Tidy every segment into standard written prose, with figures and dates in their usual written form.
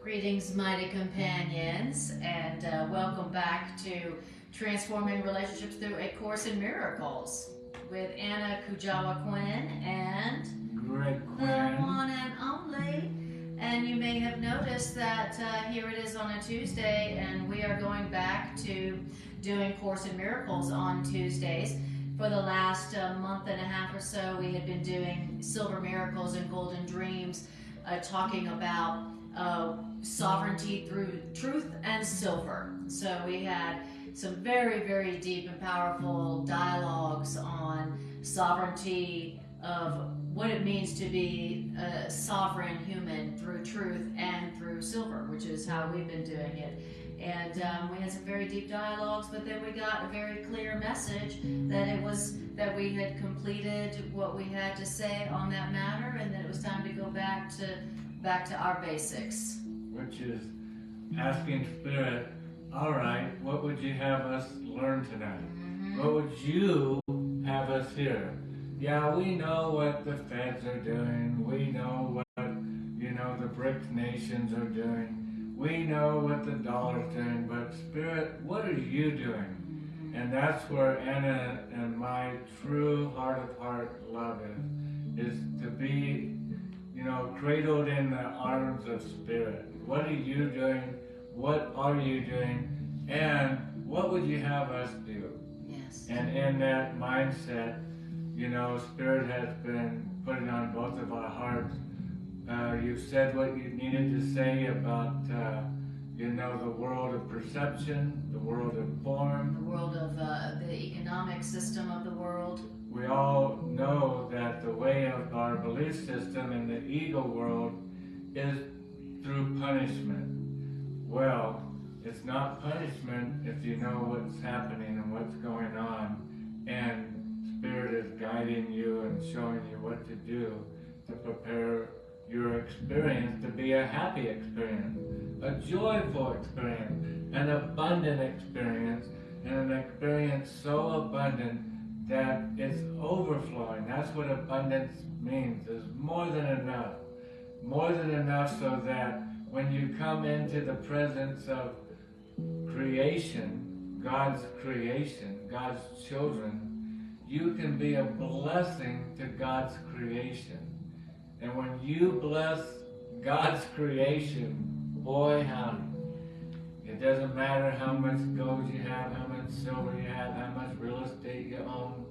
Greetings, mighty companions, and welcome back to Transforming Relationships Through A Course in Miracles with Anna Kujawa-Quinn and Greg Quinn. The one and only. And you may have noticed that here it is on a Tuesday, and we are going back to doing Course in Miracles on Tuesdays. For the last month and a half or so, we had been doing Silver Miracles and Golden Dreams, talking about sovereignty through truth and silver. So we had some very, very deep and powerful dialogues on sovereignty of what it means to be a sovereign human through truth and through silver, which is how we've been doing it. And we had some very deep dialogues, but then we got a very clear message that we had completed what we had to say on that matter, and that it was time to go back to our basics. Which is asking Spirit, all right, what would you have us learn tonight? Mm-hmm. What would you have us hear? Yeah, we know what the feds are doing. We know what, the BRICS nations are doing. We know what the dollar's doing. But Spirit, what are you doing? And that's where Anna and my true heart of heart love is to be, cradled in the arms of Spirit. What are you doing? What are you doing? And what would you have us do? Yes. And in that mindset, Spirit has been putting on both of our hearts. You've said what you needed to say about, the world of perception, the world of form. The world of the economic system of the world. We all know that the way of our belief system in the ego world is through punishment. Well, it's not punishment if you know what's happening and what's going on, and Spirit is guiding you and showing you what to do to prepare your experience to be a happy experience, a joyful experience, an abundant experience, and an experience so abundant that it's overflowing. That's what abundance means, is more than enough. More than enough so that when you come into the presence of creation, God's children, you can be a blessing to God's creation. And when you bless God's creation, boy howdy, it doesn't matter how much gold you have, how much silver you have, how much real estate you own.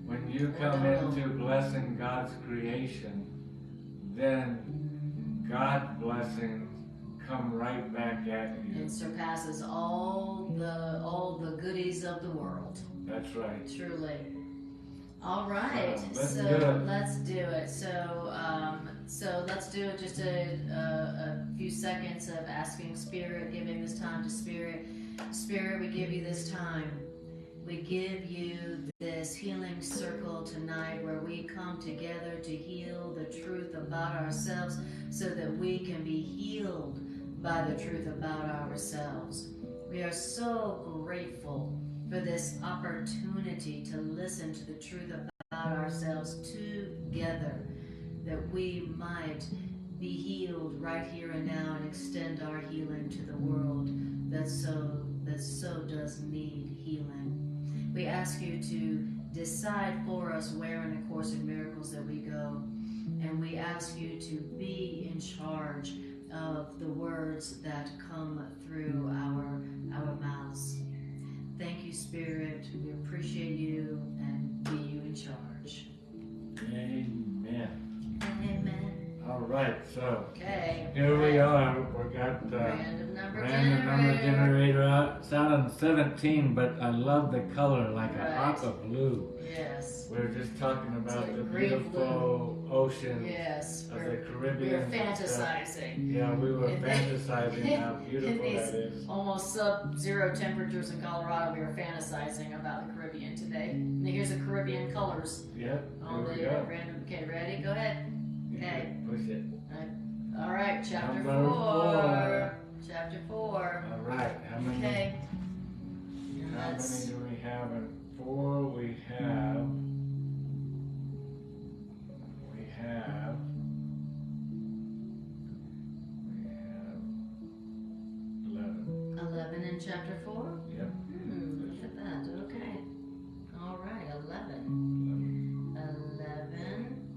When you come into blessing God's creation, then God's blessings come right back at you. It surpasses all the goodies of the world. That's right. Truly. All right. Let's do it. So let's do it. Just a few seconds of asking Spirit, giving this time to Spirit. Spirit, we give you this time. We give you this healing circle tonight where we come together to heal the truth about ourselves so that we can be healed by the truth about ourselves. We are so grateful for this opportunity to listen to the truth about ourselves together, that we might be healed right here and now and extend our healing to the world that so does need healing. We ask you to decide for us where in A Course in Miracles that we go, and we ask you to be in charge of the words that come through our mouths. Thank you, Spirit. We appreciate you, and be you in charge. Amen. Amen. All right, so here we are. We got random number generator out. It's out on 17, but I love the color, like an aqua blue. Yes. We were just talking about the green beautiful ocean of the Caribbean. We were fantasizing. Yeah, we were fantasizing how beautiful that is. Almost sub-zero temperatures in Colorado. We were fantasizing about the Caribbean today. And here's the Caribbean colors. Yep. Random. Okay, ready? Go ahead. Okay. Push it. All right, chapter Number 4. Chapter 4. All right. How many? Okay. How many do we have in 4? We have 1, in chapter 4? Yep. Look at that. Okay. All right, 11. 11.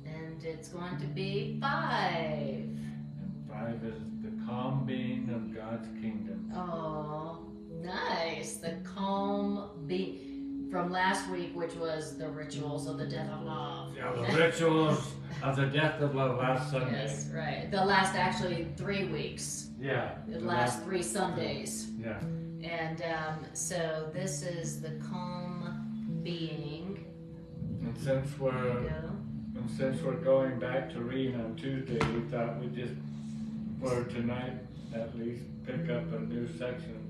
And it's going to be 5. And 5 is the calm being of God's kingdom. Oh, nice. The calm being. From last week, which was the rituals of the death of love. Yeah, the rituals of the death of love last Sunday. Yes, right. The last actually 3 weeks. Yeah. The last 3 Sundays. Yeah. And so this is the calm being. And since we're going back to reading on Tuesday, we thought we'd just, for tonight at least, pick up a new section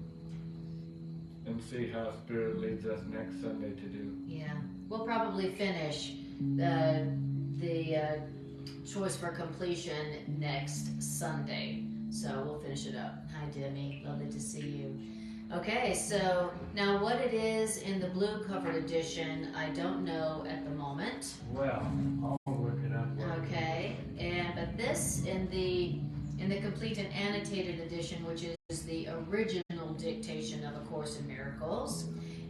and see how Spirit leads us next Sunday to do. Yeah, we'll probably finish the choice for completion next Sunday. So we'll finish it up. Hi, Demi. Lovely to see you. Okay, so now what it is in the blue covered edition, I don't know at the moment. Well, I'll look it up. Okay, but this in the complete and annotated edition, which is the original dictation of A Course in Miracles,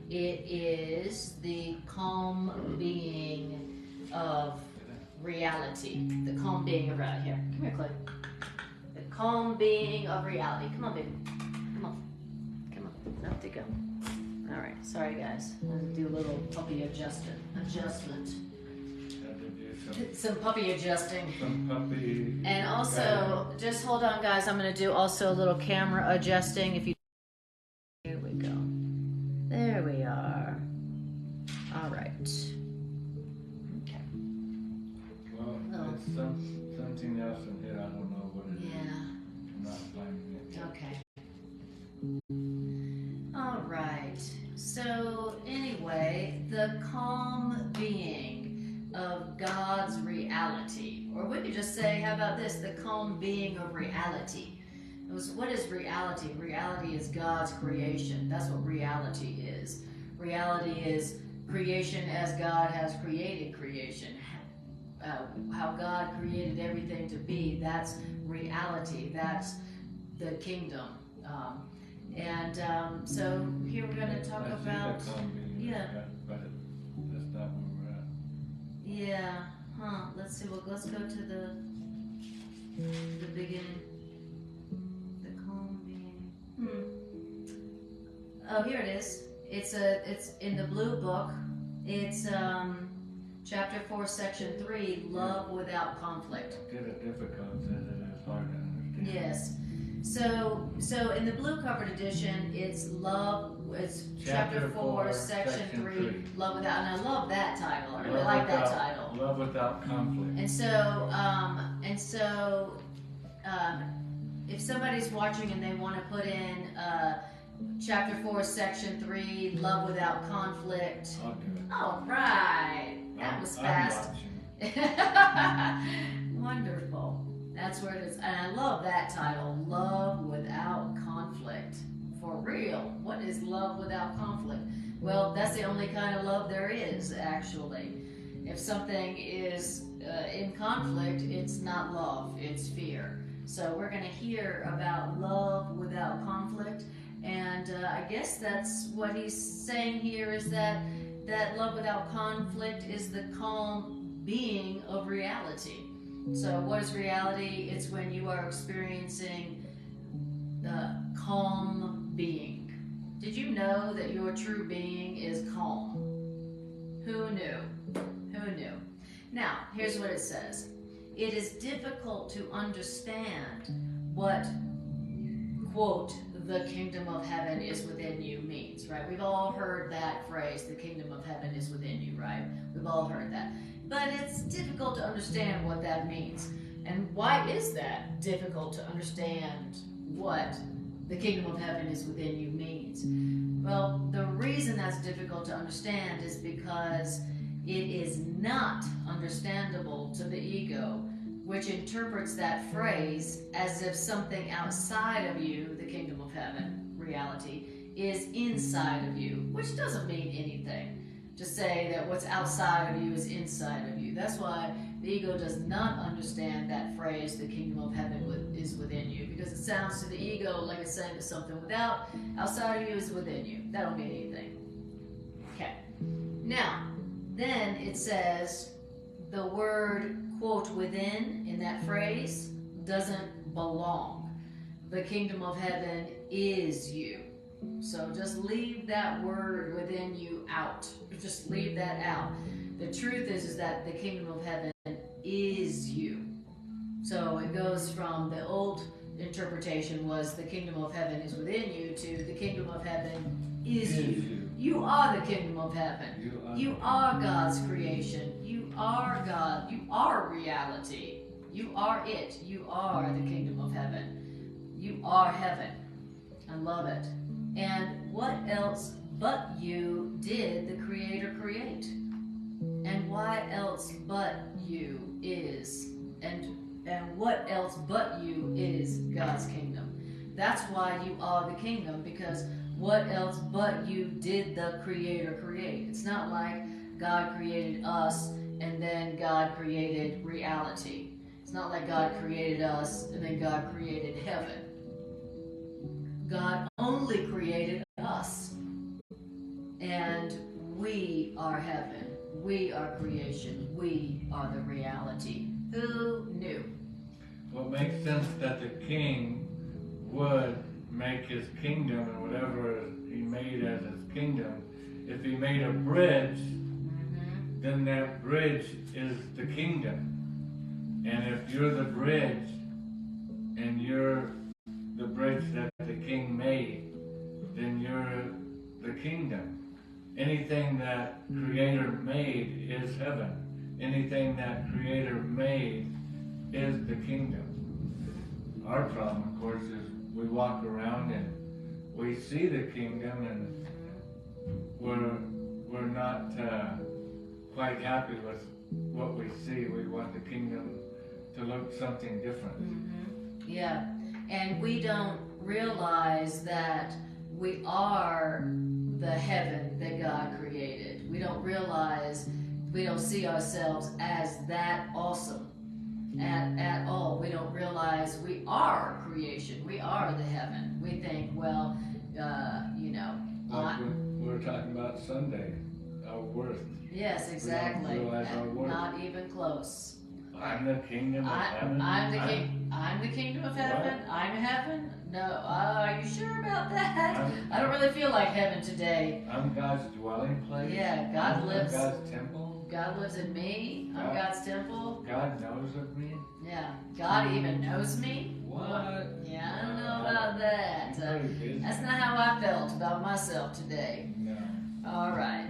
it is the calm being of reality. The calm being of reality. Here, come here, Clay. The calm being of reality. Come on, baby. Come on. Up to go. All right. Sorry, guys. I'm going to do a little puppy adjustment. Some puppy adjusting. Some puppy. And also, just hold on, guys. I'm going to do also a little camera adjusting. If you. Here we go. There we are. All right. Okay. Well, it's something else in here. I don't know what it is. Yeah. I'm not finding it. Okay. All right. So anyway, the calm being of God's reality, or we could just say, how about this? The calm being of reality. What is reality? Reality is God's creation. That's what reality is. Reality is creation as God has created creation. How God created everything to be. That's reality. That's the kingdom. So here we're going to talk about. Yeah. But that's not where we're at. Yeah. Let's see. Well, let's go to the beginning. The calm being. Oh, here it is. It's in the blue book. It's chapter 4, section 3. Love without conflict. Get it difficult, says it is hard to understand. Yes. So in the blue covered edition, it's love. It's chapter 4, section 3. Love without. And I love that title. I really like that title. Love without conflict. And so, if somebody's watching and they want to put in chapter 4, section 3, love without conflict. I'll do it. All right, that was fast. Wonderful. That's where it is. And I love that title, Love Without Conflict. For real, what is love without conflict? Well, that's the only kind of love there is, actually. If something is in conflict, it's not love, it's fear. So we're going to hear about love without conflict. And I guess that's what he's saying here, is that love without conflict is the calm being of reality. So what is reality? It's when you are experiencing the calm being. Did you know that your true being is calm? Who knew? Who knew? Now, here's what it says. It is difficult to understand what, quote, the kingdom of heaven is within you means, right? We've all heard that phrase, the kingdom of heaven is within you, right? We've all heard that. But it's difficult to understand what that means. And why is that difficult to understand what the kingdom of heaven is within you means? Well, the reason that's difficult to understand is because it is not understandable to the ego, which interprets that phrase as if something outside of you, the kingdom of heaven, reality, is inside of you, which doesn't mean anything. To say that what's outside of you is inside of you. That's why the ego does not understand that phrase, the kingdom of heaven is within you, because because it sounds to the ego like it's saying there's something without, outside of you is within you. That don't mean anything. Okay. Now, then it says the word, quote, within in that phrase doesn't belong. The kingdom of heaven is you. So just leave that word within you out. Just leave that out. The truth is that the kingdom of heaven is you. So it goes from the old interpretation was the kingdom of heaven is within you to the kingdom of heaven is you. You are the kingdom of heaven. You are God's creation. You are God. You are reality. You are it. You are the kingdom of heaven. You are heaven. I love it. And what else but you did the Creator create? And why else but you is, and what else but you is God's kingdom? That's why you are the kingdom, because what else but you did the Creator create? It's not like God created us and then God created reality. It's not like God created us and then God created heaven. God only created us. And we are heaven. We are creation. We are the reality. Who knew? Well, it makes sense that the king would make his kingdom and whatever he made as his kingdom. If he made a bridge, then that bridge is the kingdom. And if you're the bridge and you're the bridge that the king made, then you're the kingdom. Anything that Creator made is heaven. Anything that Creator made is the kingdom. Our problem, of course, is we walk around and we see the kingdom and we're not quite happy with what we see. We want the kingdom to look something different. Yeah, and we don't realize that we are the heaven that God created. We don't realize, we don't see ourselves as that awesome at all. We don't realize we are creation. We are the heaven. We think, well, like we were talking about Sunday, our worth. Yes, exactly. We don't realize our worth. Not even close. I'm the kingdom of heaven. I'm the kingdom of heaven. What? I'm heaven. No, are you sure about that? I don't really feel like heaven today. I'm God's dwelling place. Yeah, God lives. I'm God's temple. God lives in me. I'm God's temple. God knows of me. Yeah, God even knows me. What? Yeah, I don't know about that. That's not how I felt about myself today. No. All right.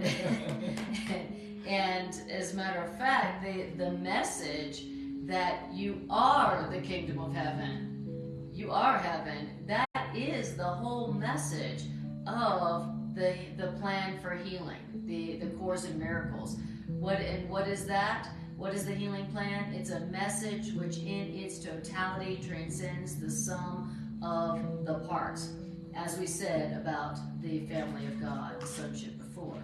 And as a matter of fact, the message that you are the kingdom of heaven, you are heaven, that is the whole message of the plan for healing, the Course in Miracles. What is that? What is the healing plan? It's a message which in its totality transcends the sum of the parts. As we said about the family of God, sonship before.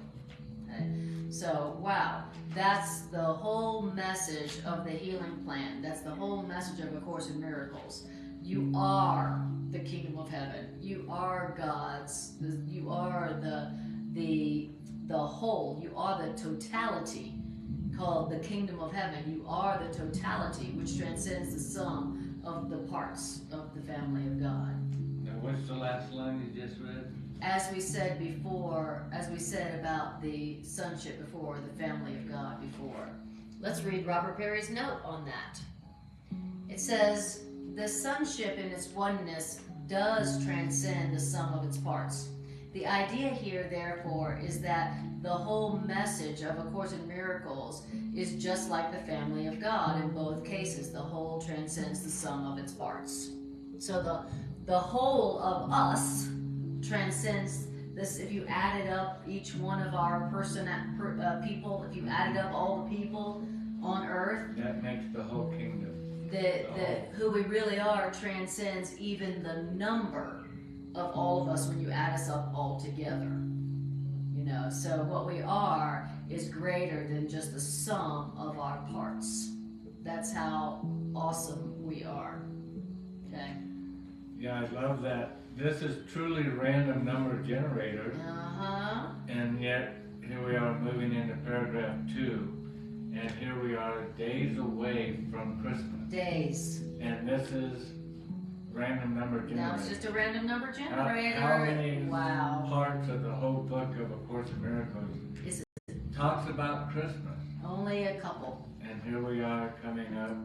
Okay? So, wow, that's the whole message of the healing plan. That's the whole message of A Course in Miracles. You are the kingdom of heaven. You are God's. You are the whole. You are the totality called the kingdom of heaven. You are the totality which transcends the sum of the parts of the family of God. Now, what's the last line you just read? As we said before, as we said about the sonship before, the family of God before. Let's read Robert Perry's note on that. It says, the sonship in its oneness does transcend the sum of its parts. The idea here, therefore, is that the whole message of A Course in Miracles is just like the family of God in both cases. The whole transcends the sum of its parts. So the whole of us transcends this. If you added up each one of our people, if you added up all the people on earth, that makes the whole kingdom. Who we really are transcends even the number of all of us when you add us up all together. So what we are is greater than just the sum of our parts. That's how awesome we are. Okay. Yeah, I love that. This is truly random number generator. Uh-huh. And yet, here we are moving into paragraph 2. And here we are days away from Christmas. Days. And this is random number generator. Now it's just a random number generator. How many wow. parts of the whole book of A Course in Miracles talks about Christmas? Only a couple. And here we are coming up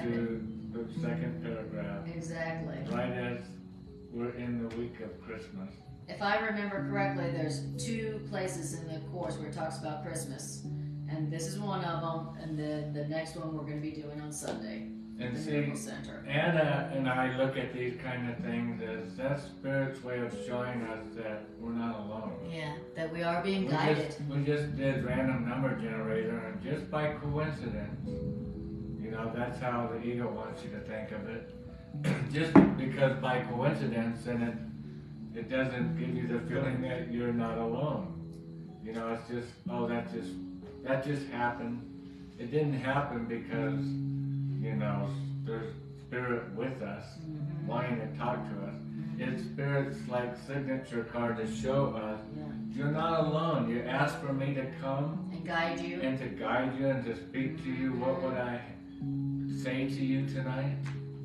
to the second paragraph. Exactly. Right as we're in the week of Christmas. If I remember correctly, there's 2 places in the course where it talks about Christmas. And this is one of them, and then the next one we're going to be doing on Sunday. And the see, Miracle Center. Anna and I look at these kind of things as that Spirit's way of showing us that we're not alone. Yeah, that we are being guided. We just did random number generator, and just by coincidence, you know, that's how the ego wants you to think of it. Just because by coincidence, then it doesn't give you the feeling that you're not alone. You know, it's just, oh, that just happened. It didn't happen because, you know, there's Spirit with us, wanting to talk to us. It's Spirit's like signature card to show us, you're not alone. You asked for me to come and guide you, and to guide you and to speak to you. What would I say to you tonight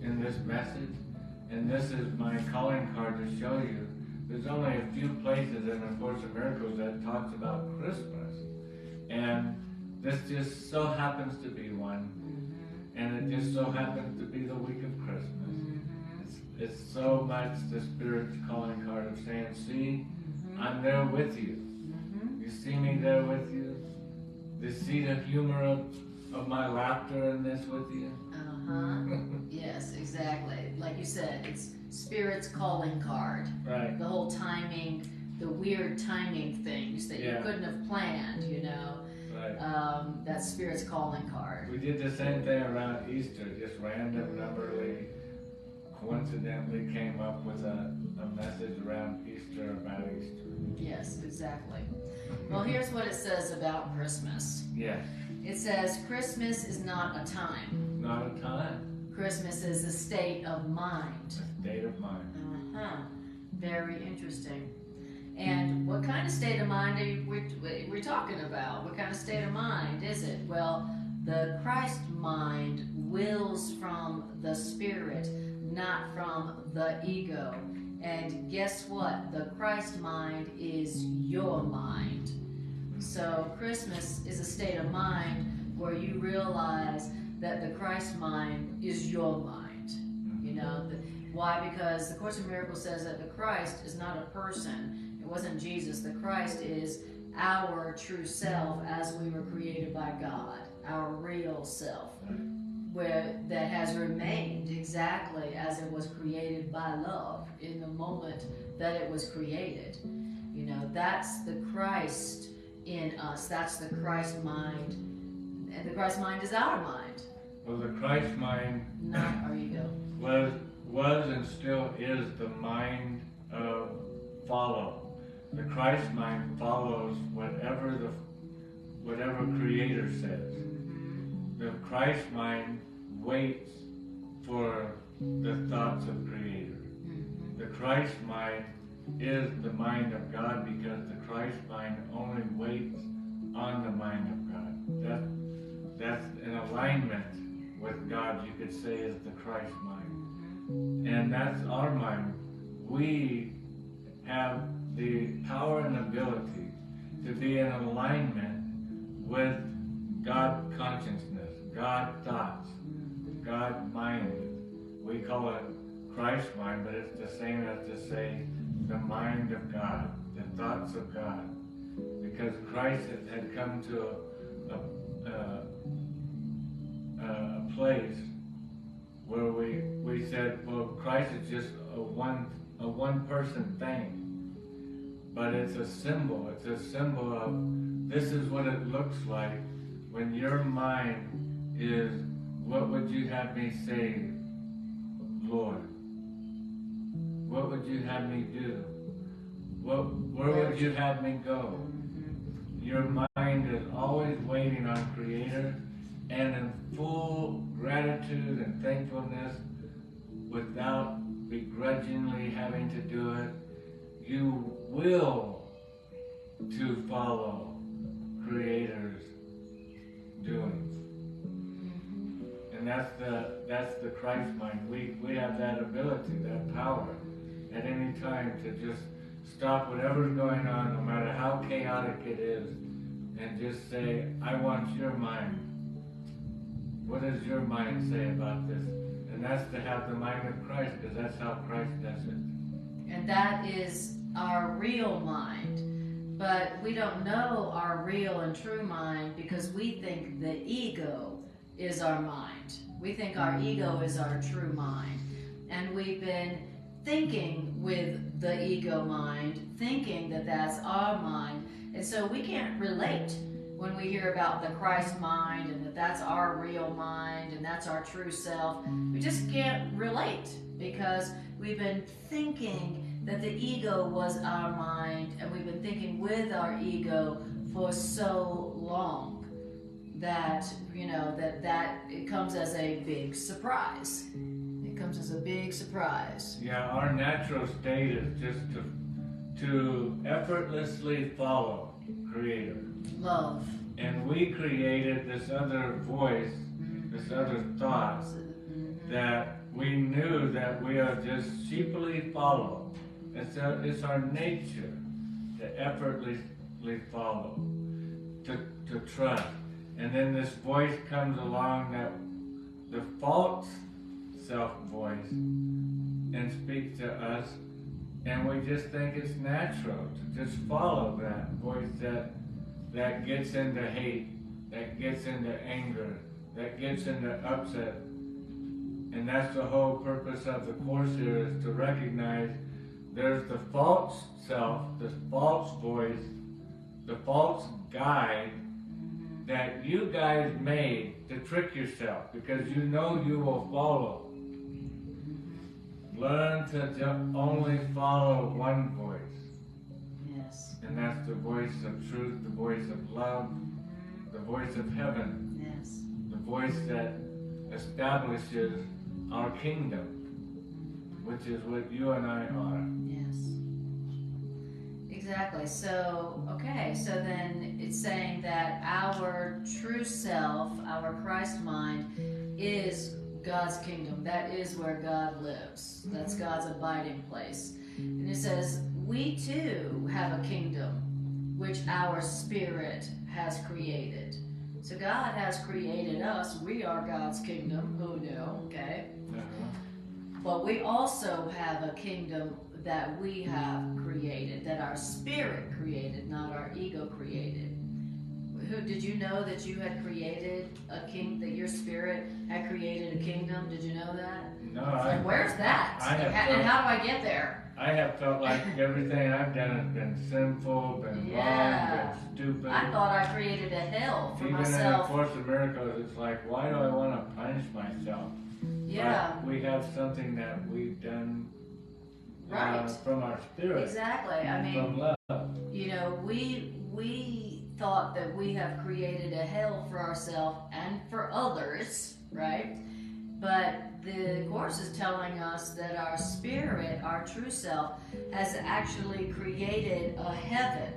in this message? And this is my calling card to show you. There's only a few places in the Course in Miracles that talks about Christmas, and this just so happens to be one, and it just so happens to be the week of Christmas. It's so much the Spirit's calling card of saying, see, I'm there with you. You see me there with you? You see the humor of my laughter in this with you? Yes, exactly. Like you said, it's Spirit's calling card. Right. The whole timing, the weird timing things that you couldn't have planned, you know. Right. That's Spirit's calling card. We did the same thing around Easter, just random numberly, coincidentally came up with a message around Easter about Easter. Yes, exactly. Well, here's what it says about Christmas. Yes. It says, Christmas is not a time. Not a time. Christmas is a state of mind. A state of mind. Very interesting. And what kind of state of mind are we talking about? What kind of state of mind is it? Well, the Christ mind wills from the Spirit, not from the ego. And guess what? The Christ mind is your mind. So Christmas is a state of mind where you realize that the Christ mind is your mind. You know, why? Because the Course in Miracles says that the Christ is not a person. It wasn't Jesus. The Christ is our true self as we were created by God, our real self, that has remained exactly as it was created by love in the moment that it was created. You know, that's the Christ in us. That's the Christ mind. And the Christ mind is our mind. Well, the Christ mind Not our ego. was and still is the mind of follow. The Christ mind follows whatever Creator says. The Christ mind waits for the thoughts of Creator. The Christ mind is the mind of God because the Christ mind only waits on the mind of God. That's in alignment with God, you could say, is the Christ mind. And that's our mind. We have the power and ability to be in alignment with God consciousness, God thoughts, God mind. We call it Christ mind, but it's the same as to say the mind of God, the thoughts of God. Because Christ had come to a place where we said, well, Christ is just a one person thing. But it's a symbol. It's a symbol of this is what it looks like when your mind is, what would you have me say, Lord? What would you have me do? Where would you have me go? Your mind is always waiting on Creator and in full gratitude and thankfulness without begrudging begrudgingly having to do it. You will to follow Creator's doings. And that's the Christ mind. We have that ability, that power, at any time to just stop whatever's going on, no matter how chaotic it is, and just say, I want your mind. What does your mind say about this? And that's to have the mind of Christ, because that's how Christ does it. And that is our real mind. But we don't know our real and true mind because we think the ego is our mind. We think our ego is our true mind. And we've been thinking with the ego mind, thinking that that's our mind. And so we can't relate when we hear about the Christ mind and that that's our real mind and that's our true self. We just can't relate because we've been thinking that the ego was our mind, and we've been thinking with our ego for so long that, you know, that it comes as a big surprise. It comes as a big surprise. Yeah, our natural state is just to effortlessly follow Creator. Love. And we created this other voice, this other thought, that we knew that we are just sheepily follow. It's our nature to effortlessly follow, to trust. And then this voice comes along, that the false self-voice, and speaks to us, and we just think it's natural to just follow that voice that gets into hate, that gets into anger, that gets into upset. And that's the whole purpose of the Course here, is to recognize there's the false self, the false voice, the false guide that you guys made to trick yourself, because you know you will follow. Learn to only follow one voice. Yes. And that's the voice of truth, the voice of love, the voice of heaven. Yes. The voice that establishes our kingdom, which is what you and I are. Yes. Exactly. So, okay, so then it's saying that our true self, our Christ mind, is God's kingdom. That is where God lives. That's God's abiding place. And it says, we too have a kingdom which our spirit has created. So God has created us. We are God's kingdom. Who knew? Okay. But we also have a kingdom that we have created, that our spirit created, not our ego created. Who did you know that you had created a king, that your spirit had created a kingdom? Did you know that? No, like, where's that? And how do I get there? I have felt like everything I've done has been sinful, been wrong, been stupid. I thought I created a hell for myself. Even in the Course of Miracles, it's like, why do I want to punish myself? Yeah. But we have something that we've done right. From our spirit. Exactly. I mean, from love. You know, we thought that we have created a hell for ourselves and for others, right? But the Course is telling us that our spirit, our true self, has actually created a heaven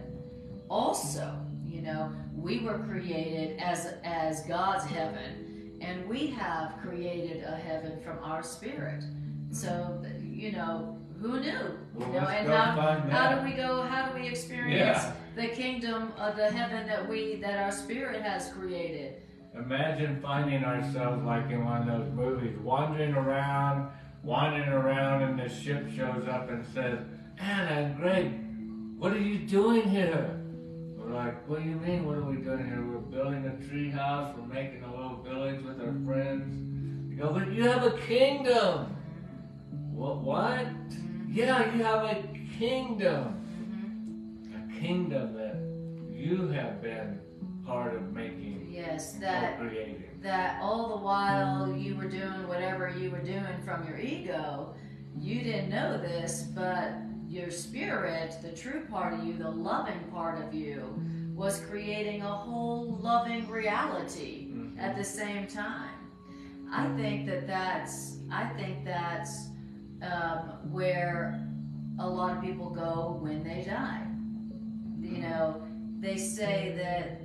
also. You know, we were created as God's heaven, and we have created a heaven from our spirit. So, you know, who knew? Well, you know, and how do we experience the kingdom of the heaven that our spirit has created? Imagine finding ourselves like in one of those movies, wandering around, and the ship shows up and says, Anna and Greg, what are you doing here? We're like, what do you mean, what are we doing here? We're building a tree house, we're making a little village with our friends. You go, but you have a kingdom. What? Yeah, you have a kingdom. A kingdom that you have been part of making. Yes, creating. That all the while you were doing whatever you were doing from your ego, you didn't know this, but your spirit, the true part of you, the loving part of you, was creating a whole loving reality at the same time. I think that's where a lot of people go when they die. You know, they say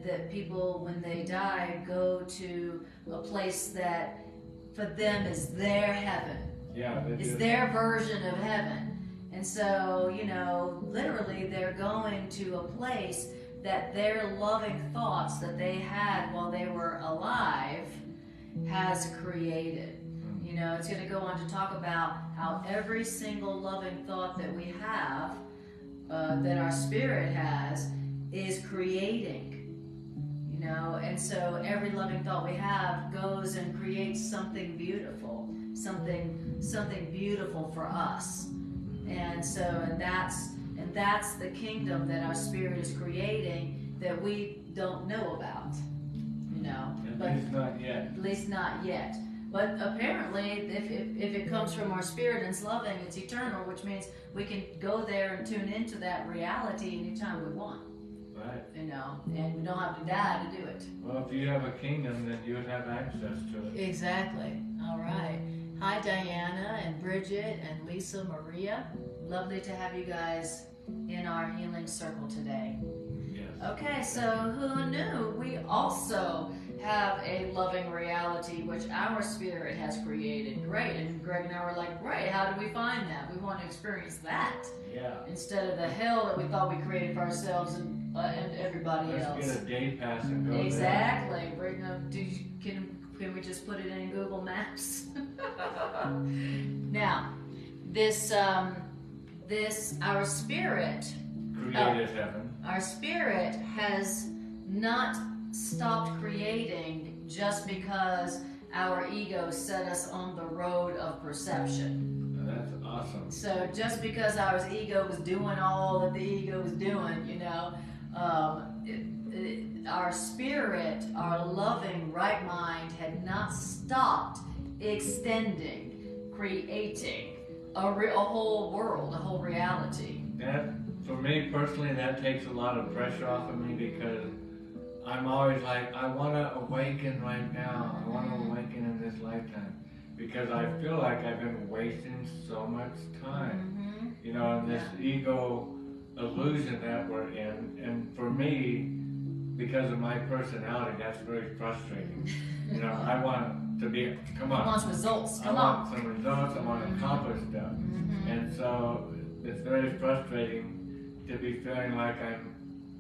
that people, when they die, go to a place that for them is their heaven. Yeah, it's their version of heaven. And so, you know, literally they're going to a place that their loving thoughts that they had while they were alive has created. You know, it's going to go on to talk about how every single loving thought that we have, that our spirit has, is creating. You know, and so every loving thought we have goes and creates something beautiful, something beautiful for us. And so, and that's the kingdom that our spirit is creating that we don't know about. You know, at least not yet. At least not yet. But apparently, if it comes from our spirit and it's loving, it's eternal, which means we can go there and tune into that reality anytime we want. Right. You know, and we don't have to die to do it. Well, if you have a kingdom, then you would have access to it. Exactly. All right. Hi, Diana and Bridget and Lisa Maria. Lovely to have you guys in our healing circle today. Yes. Okay, so who knew? We also have a loving reality which our spirit has created. Great. And Greg and I were like, great, how do we find that? We want to experience that. Yeah. Instead of the hell that we thought we created for ourselves and everybody else. Let's get a day pass and go exactly. There. Can we just put it in Google Maps? Now, this our spirit created heaven. Our spirit has not stopped creating just because our ego set us on the road of perception. That's awesome. So just because our ego was doing all that the ego was doing, you know, our spirit, our loving right mind had not stopped extending, creating a whole world, a whole reality. That, for me personally, that takes a lot of pressure off of me because I'm always like, I want to awaken right now. I want to awaken in this lifetime because I feel like I've been wasting so much time, you know, in this ego illusion that we're in. And for me, because of my personality, that's very frustrating. You know, I want to be, come on. I want results, I want some results, I want to accomplish stuff. And so it's very frustrating to be feeling like I'm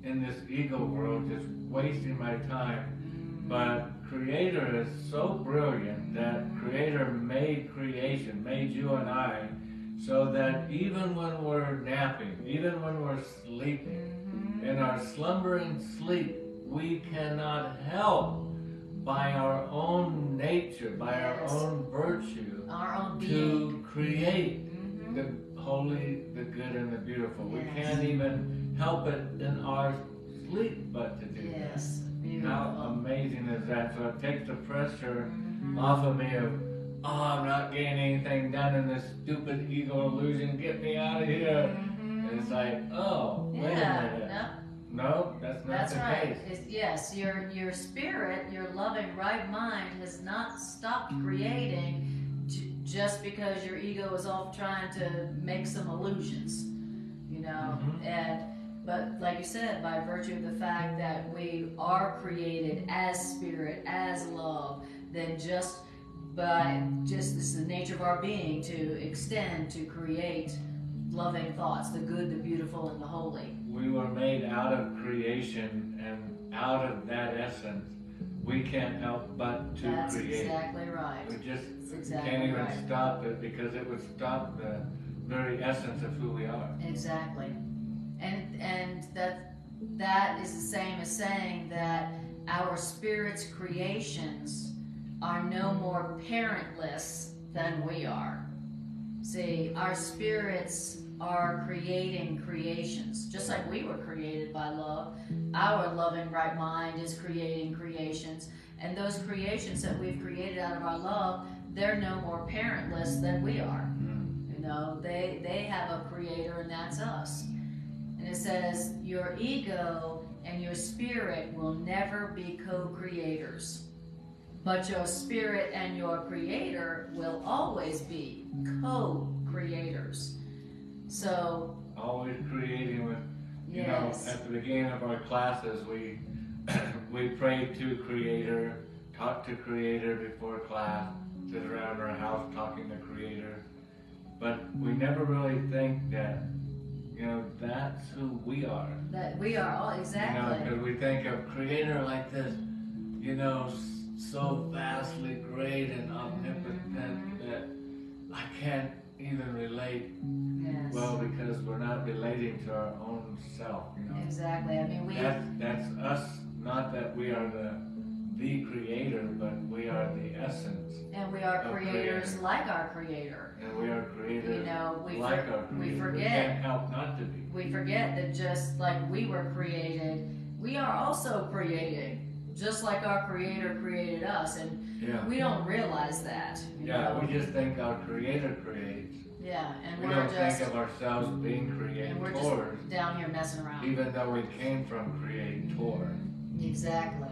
in this ego world just wasting my time. But Creator is so brilliant that Creator made creation, made you and I, so that even when we're napping, even when we're sleeping, in our slumbering sleep, we cannot help by our own nature, by our own virtue, our own being, to create the holy, the good, and the beautiful. We can't even help it in our sleep but to do that. Beautiful. How amazing is that? So it takes the pressure off of me of, oh, I'm not getting anything done in this stupid ego illusion. Get me out of here. And it's like, oh, wait a minute. No, that's not the case. Yes, your spirit, your loving right mind has not stopped creating just because your ego is off trying to make some illusions, you know. But like you said, by virtue of the fact that we are created as spirit, as love, then just this is the nature of our being to extend, to create loving thoughts, the good, the beautiful, and the holy. We were made out of creation, and out of that essence, we can't help but to That's create. Exactly right. We just can't even stop it because it would stop the very essence of who we are. Exactly. And that is the same as saying that our spirit's creations are no more parentless than we are. See, our spirits are creating creations, just like we were created by love. Our loving right mind is creating creations, and those creations that we've created out of our love, they're no more parentless than we are. You know, they have a creator, and that's us. And it says, your ego and your spirit will never be co-creators, but your spirit and your creator will always be co-creators. creators. So always creating with, you yes. know, at the beginning of our classes, we we pray to Creator, talk to Creator before class, sit around our house talking to Creator. But we never really think that, you know, that's who we are. That we are all, exactly. You know, because we think of Creator like this, you know, so vastly great and omnipotent that I can't even relate. Yes. Well, because we're not relating to our own self, you know. Exactly. I mean, that's us. Not that we are the creator, but we are the essence. And we are creators like our Creator. And we are creators, you know, like our Creator. We forget. We can't help not to be. We forget that just like we were created, we are also created, just like our Creator created us, and we don't realize that. You know? We just think our Creator creates. Yeah, and we we're don't just think of ourselves being creators. And we're just down here messing around. Even though we came from Creator. Exactly.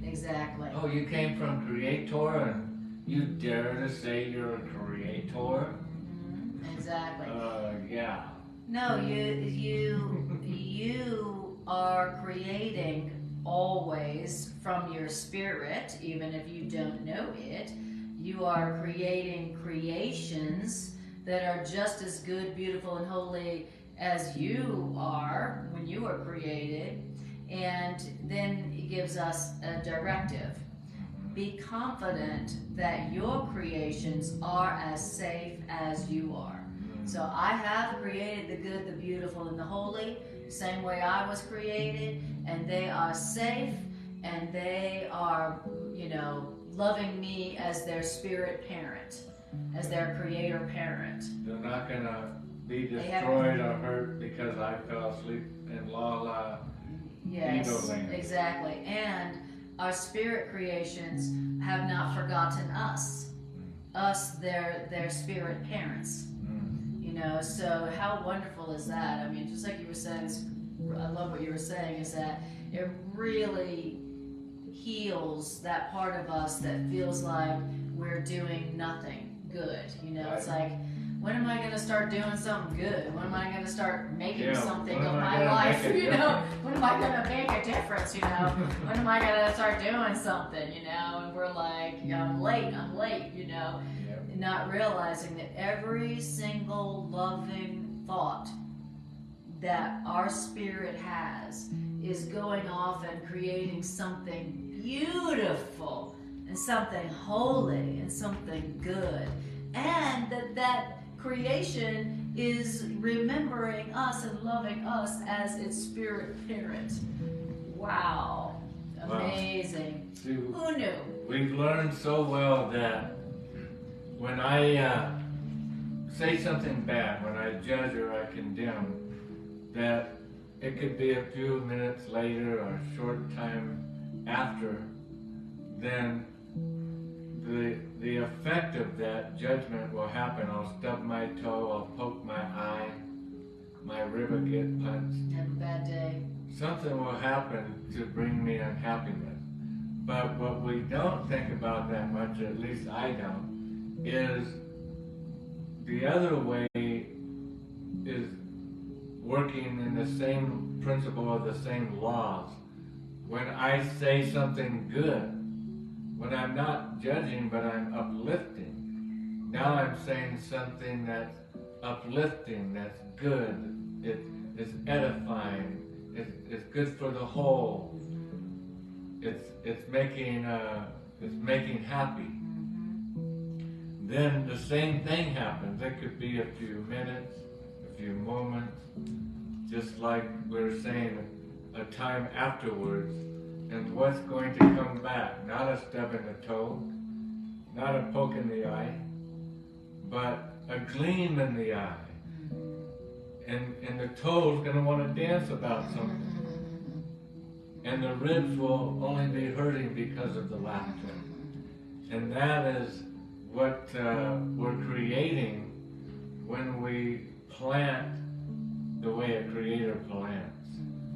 Exactly. Oh, you came from Creator, and you dare to say you're a Creator? Mm-hmm. Exactly. Yeah. No, you are creating always from your spirit, even if you don't know it. You are creating creations that are just as good, beautiful, and holy as you are when you were created. And then it gives us a directive. Be confident that your creations are as safe as you are. So I have created the good, the beautiful, and the holy, same way I was created, and they are safe, and they are, you know, loving me as their spirit parent, as their Creator parent. They're not going to be destroyed or hurt because I fell asleep in La Yes, exactly. And our spirit creations have not forgotten us, their spirit parents. You know, so how wonderful is that? I mean, just like you were saying, I love what you were saying, is that it really heals that part of us that feels like we're doing nothing good. You know, it's like, when am I going to start doing something good? When am I going to start making something of my life? You know, when am I going to make a difference? You know, when am I going to start doing something? You know, and we're like, yeah, I'm late. You know, not realizing that every single loving thought that our spirit has is going off and creating something beautiful and something holy and something good, and that creation is remembering us and loving us as its spirit parent. Wow. Amazing. See, who knew? We've learned so well that when I say something bad, when I judge or I condemn, that it could be a few minutes later or a short time after, then the effect of that judgment will happen. I'll stub my toe, I'll poke my eye, my rib will get punched. Have a bad day. Something will happen to bring me unhappiness. But what we don't think about that much, or at least I don't, is the other way is working in the same principle of the same laws. When I say something good, when I'm not judging but I'm uplifting, now I'm saying something that's uplifting, that's good, it's edifying, it's good for the whole, it's making happy. Then the same thing happens. It could be a few minutes, a few moments, just like we were saying, a time afterwards. And what's going to come back? Not a stub in the toe, not a poke in the eye, but a gleam in the eye. And the toe's going to want to dance about something. And the ribs will only be hurting because of the laughter. And that is what we're creating when we plant the way a creator plants.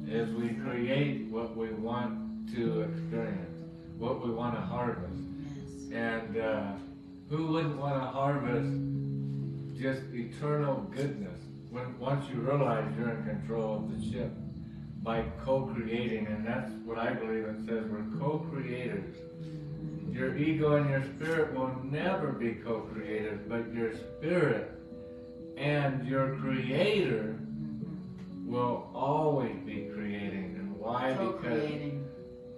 Is we create what we want to experience, what we want to harvest. Yes. And who wouldn't want to harvest just eternal goodness. Once you realize you're in control of the ship by co-creating, and that's what I believe it says, we're co-creators. Your ego and your spirit will never be co-creators, but your spirit and your creator will always be creating. And why?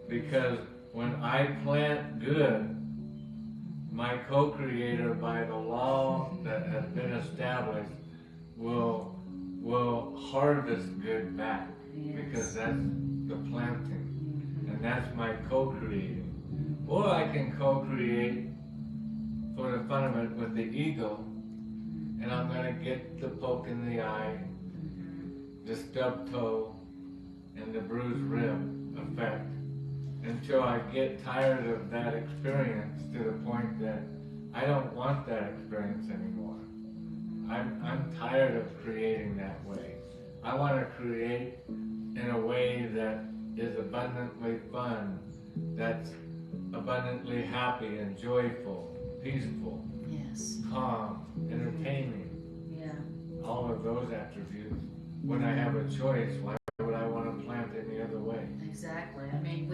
Because when I plant good, my co-creator, by the law that has been established, will harvest good back. Yes. Because that's the planting, and that's my co-creating. Or I can co-create for the fun of it with the ego, and I'm going to get the poke in the eye, the stubbed toe, and the bruised rib effect, until I get tired of that experience to the point that I don't want that experience anymore. I'm tired of creating that way. I want to create in a way that is abundantly fun, that's abundantly happy and joyful, peaceful, yes, calm, entertaining. Yeah. All of those attributes. When I have a choice, why would I want to plant any other way? Exactly. I mean,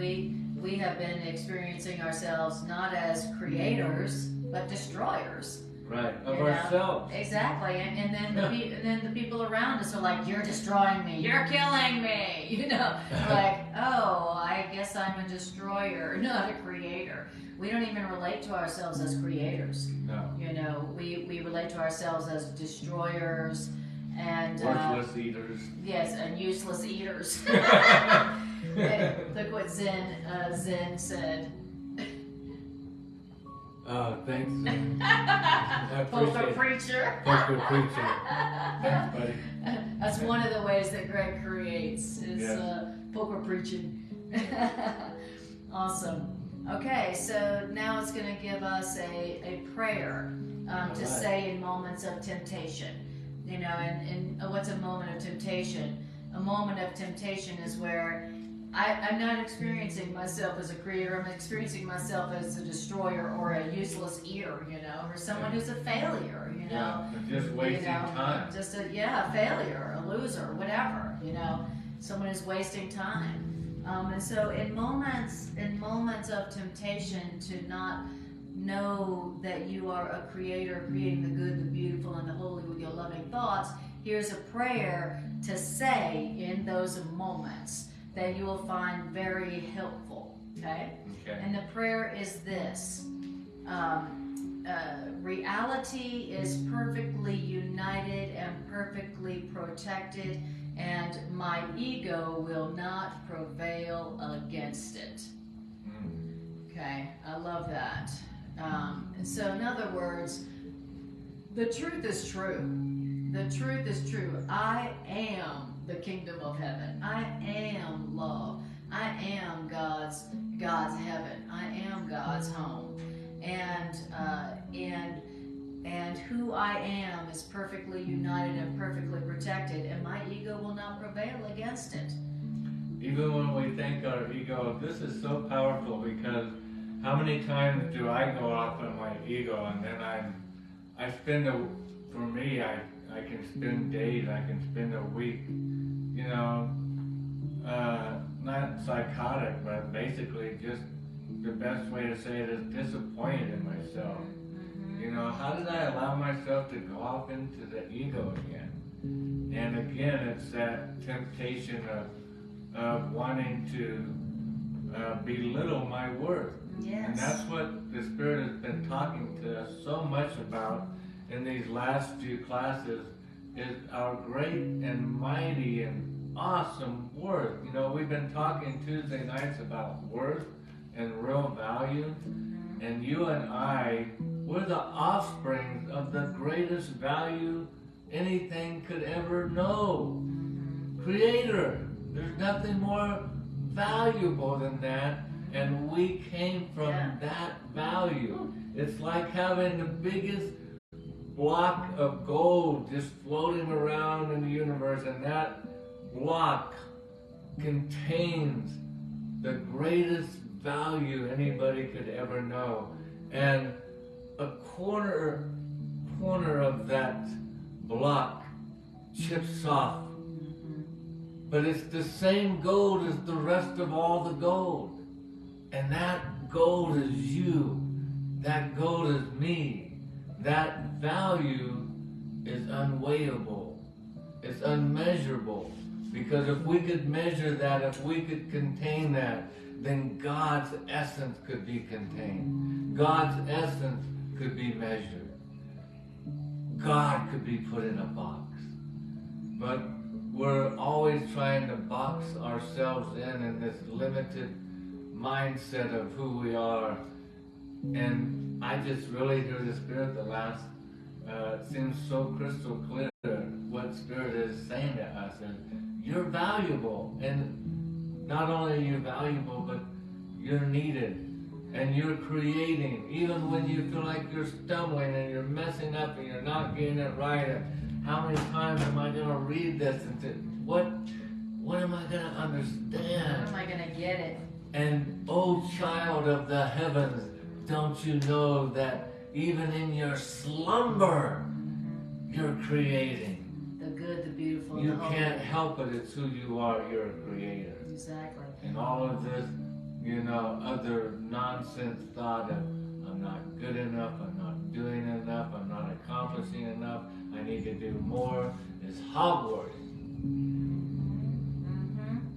we have been experiencing ourselves not as creators, but destroyers. Right, of ourselves. Exactly, and then the people around us are like, you're destroying me, you're killing me, you know, like, oh, I guess I'm a destroyer, not a creator. We don't even relate to ourselves as creators. No. You know, we relate to ourselves as destroyers and worthless eaters. Yes, and useless eaters. Look what Zen said. Oh, thanks. Poker preacher. Poker preacher. Thanks, buddy. That's one of the ways that Greg creates is yes. Poker preaching. Awesome. Okay, so now it's going to give us a prayer to say in moments of temptation. You know, and what's a moment of temptation? A moment of temptation is where I'm not experiencing myself as a creator. I'm experiencing myself as a destroyer or a useless eater, you know, or someone who's a failure, you know. Yeah, just wasting time. Just a failure, a loser, whatever, you know, someone who's wasting time. And so in moments of temptation to not know that you are a creator, creating the good, the beautiful, and the holy with your loving thoughts, here's a prayer to say in those moments that you will find very helpful, okay? And the prayer is this. Reality is perfectly united and perfectly protected, and my ego will not prevail against it. Okay, I love that. And so in other words, the truth is true. The truth is true. I am the kingdom of heaven. I am love. I am God's heaven. I am God's home. And who I am is perfectly united and perfectly protected, and my ego will not prevail against it. Even when we think our ego, this is so powerful, because how many times do I go off on my ego, and then I spend for me, I can spend days, I can spend a week, you know, not psychotic, but basically just the best way to say it is disappointed in myself. You know, how did I allow myself to go off into the ego again? And again, it's that temptation of wanting to belittle my worth. Yes. And that's what the Spirit has been talking to us so much about in these last few classes, is our great and mighty and awesome worth. You know, we've been talking Tuesday nights about worth and real value, and you and I, we're the offspring of the greatest value anything could ever know. Creator. There's nothing more valuable than that, and we came from that value. It's like having the biggest block of gold just floating around in the universe, and that block contains the greatest value anybody could ever know. And a quarter corner of that block chips off. But it's the same gold as the rest of all the gold. And that gold is you. That gold is me. That value is unweighable. It's unmeasurable. Because if we could measure that, if we could contain that, then God's essence could be contained. God's essence could be measured. God could be put in a box. But we're always trying to box ourselves in this limited mindset of who we are. And I just really hear the Spirit the last, it seems so crystal clear what Spirit is saying to us. And you're valuable. And not only are you valuable, but you're needed. And you're creating. Even when you feel like you're stumbling and you're messing up and you're not getting it right. And how many times am I going to read this and say, what am I going to understand? How am I going to get it? And, oh child of the heavens, don't you know that even in your slumber, you're creating? The good, the beautiful, you the holy. can't help it. It's who you are. You're a creator. Exactly. And all of this, other nonsense thought of, I'm not good enough, I'm not doing enough, I'm not accomplishing enough, I need to do more, is hogwash.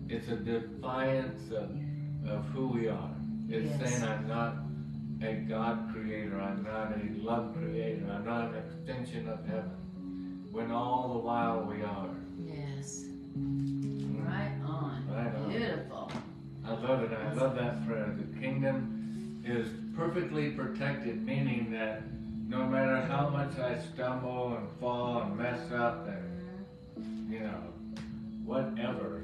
It's a defiance of who we are. It's saying I'm not a God creator, I'm not a love creator, I'm not an extension of heaven, when all the while we are. Yes. Right on. Right on. Beautiful. I love it. I love that prayer. The kingdom is perfectly protected, meaning that no matter how much I stumble and fall and mess up and, whatever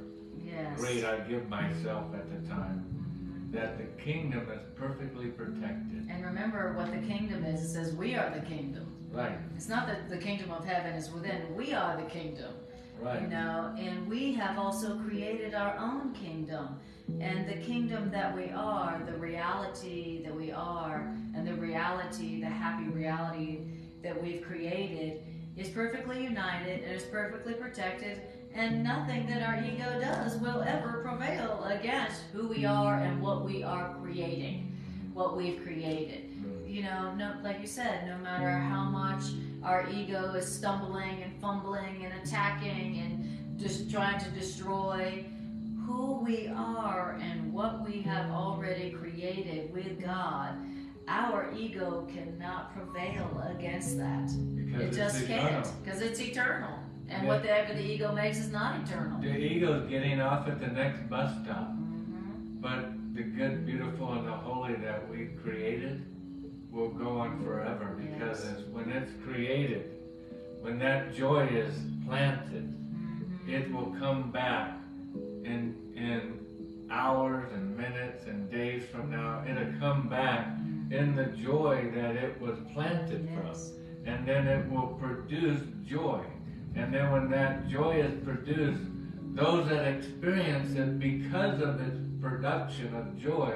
grade I give myself at the time, that the kingdom is perfectly protected. And remember what the kingdom is. It says we are the kingdom. Right. It's not that the kingdom of heaven is within. We are the kingdom. Right. And we have also created our own kingdom. And the kingdom that we are, the reality that we are, and the reality, the happy reality that we've created is perfectly united and is perfectly protected, and nothing that our ego does will ever prevail against who we are and what we are creating, what we've created. Like you said, no matter how much our ego is stumbling and fumbling and attacking and just trying to destroy who we are and what we have already created with God, our ego cannot prevail against that. Because it just can't, because it's eternal. And whatever the ego makes is not eternal. The ego is getting off at the next bus stop. But the good, beautiful, and the holy that we created will go on forever, because when it's created, when that joy is planted, it will come back in hours and minutes and days from now. It'll come back in the joy that it was planted from. And then it will produce joy. And then when that joy is produced, those that experience it because of its production of joy,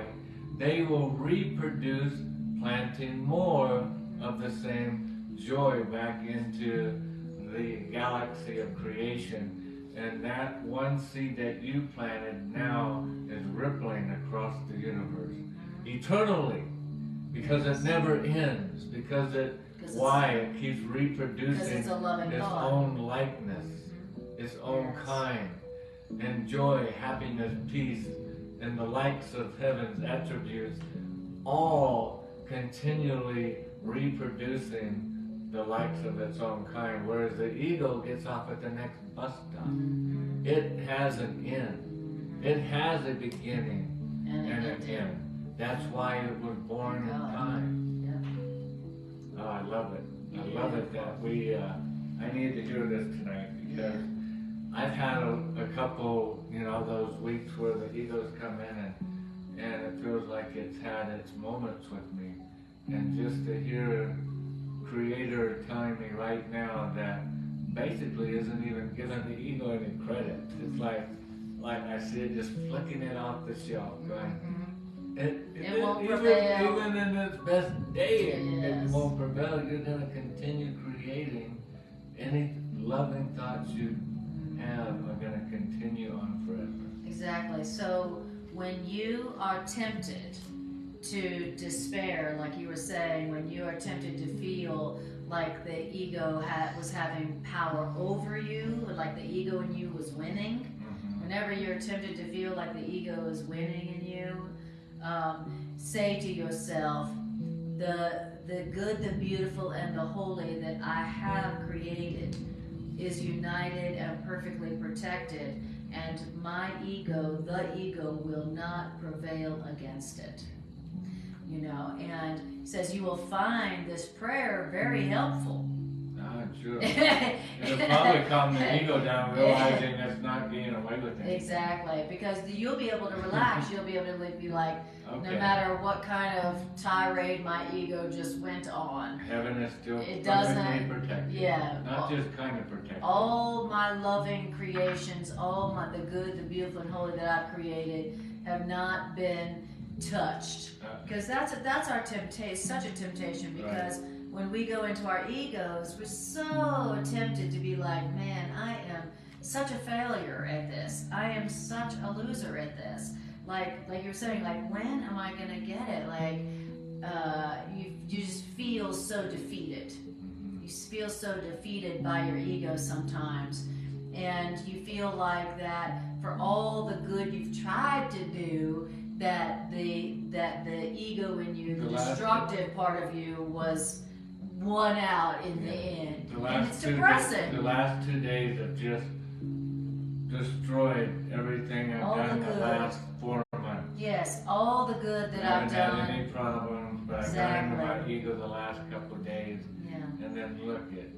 they will reproduce, planting more of the same joy back into the galaxy of creation. And that one seed that you planted now is rippling across the universe eternally, because it never ends, because it keeps reproducing its own likeness, its own kind, and joy, happiness, peace, and the likes of heaven's attributes, all continually reproducing the likes of its own kind, whereas the ego gets off at the next bus stop. It has an end. It has a beginning and an end. That's why it was born in time. Oh, I love it. I love it that I need to hear this tonight, because I've had a couple, those weeks where the egos come in and it feels like it's had its moments with me. And just to hear Creator telling me right now that basically isn't even giving the ego any credit. It's like I see it just flicking it off the shelf, going, it won't prevail. Even in its best day, it won't prevail. You're going to continue creating. creating, any loving thoughts you have are going to continue on forever. Exactly. So when you are tempted to despair, like you were saying, when you are tempted to feel like the ego was having power over you, like the ego in you was winning, whenever you're tempted to feel like the ego is winning in you, say to yourself, the good, the beautiful, and the holy that I have created is united and perfectly protected, and my ego, the ego, will not prevail against it. You know, and it says you will find this prayer very helpful. Sure. It'll probably calm the ego down, realizing it's not getting away with it. Exactly, because you'll be able to relax. You'll be able to be like, no matter what kind of tirade my ego just went on, heaven is still perfectly protected. Yeah, not just kind of protected. All my loving creations, the good, the beautiful, and holy that I've created, have not been touched. Because that's our temptation. Such a temptation, because when we go into our egos, we're so tempted to be like, man, I am such a failure at this. I am such a loser at this. Like you're saying, like, when am I gonna get it? Like, you just feel so defeated. You feel so defeated by your ego sometimes, and you feel like that for all the good you've tried to do, that the ego in you, the destructive part of you, was won out in the end. And it's depressing. The last 2 days have just destroyed everything I've done the last 4 months. Yes, all the good that I've done. I haven't had any problems, but I got into my ego the last couple of days. Yeah. And then look at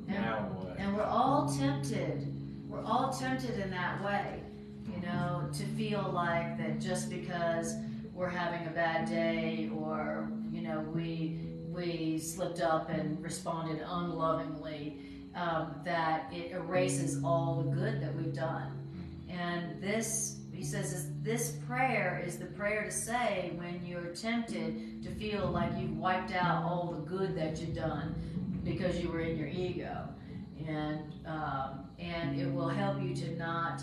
now what? And we're all tempted. We're all tempted in that way. You know, to feel like that just because we're having a bad day, or, you know, we slipped up and responded unlovingly, that it erases all the good that we've done. And this, he says, this prayer is the prayer to say when you're tempted to feel like you've wiped out all the good that you've done because you were in your ego. And it will help you to not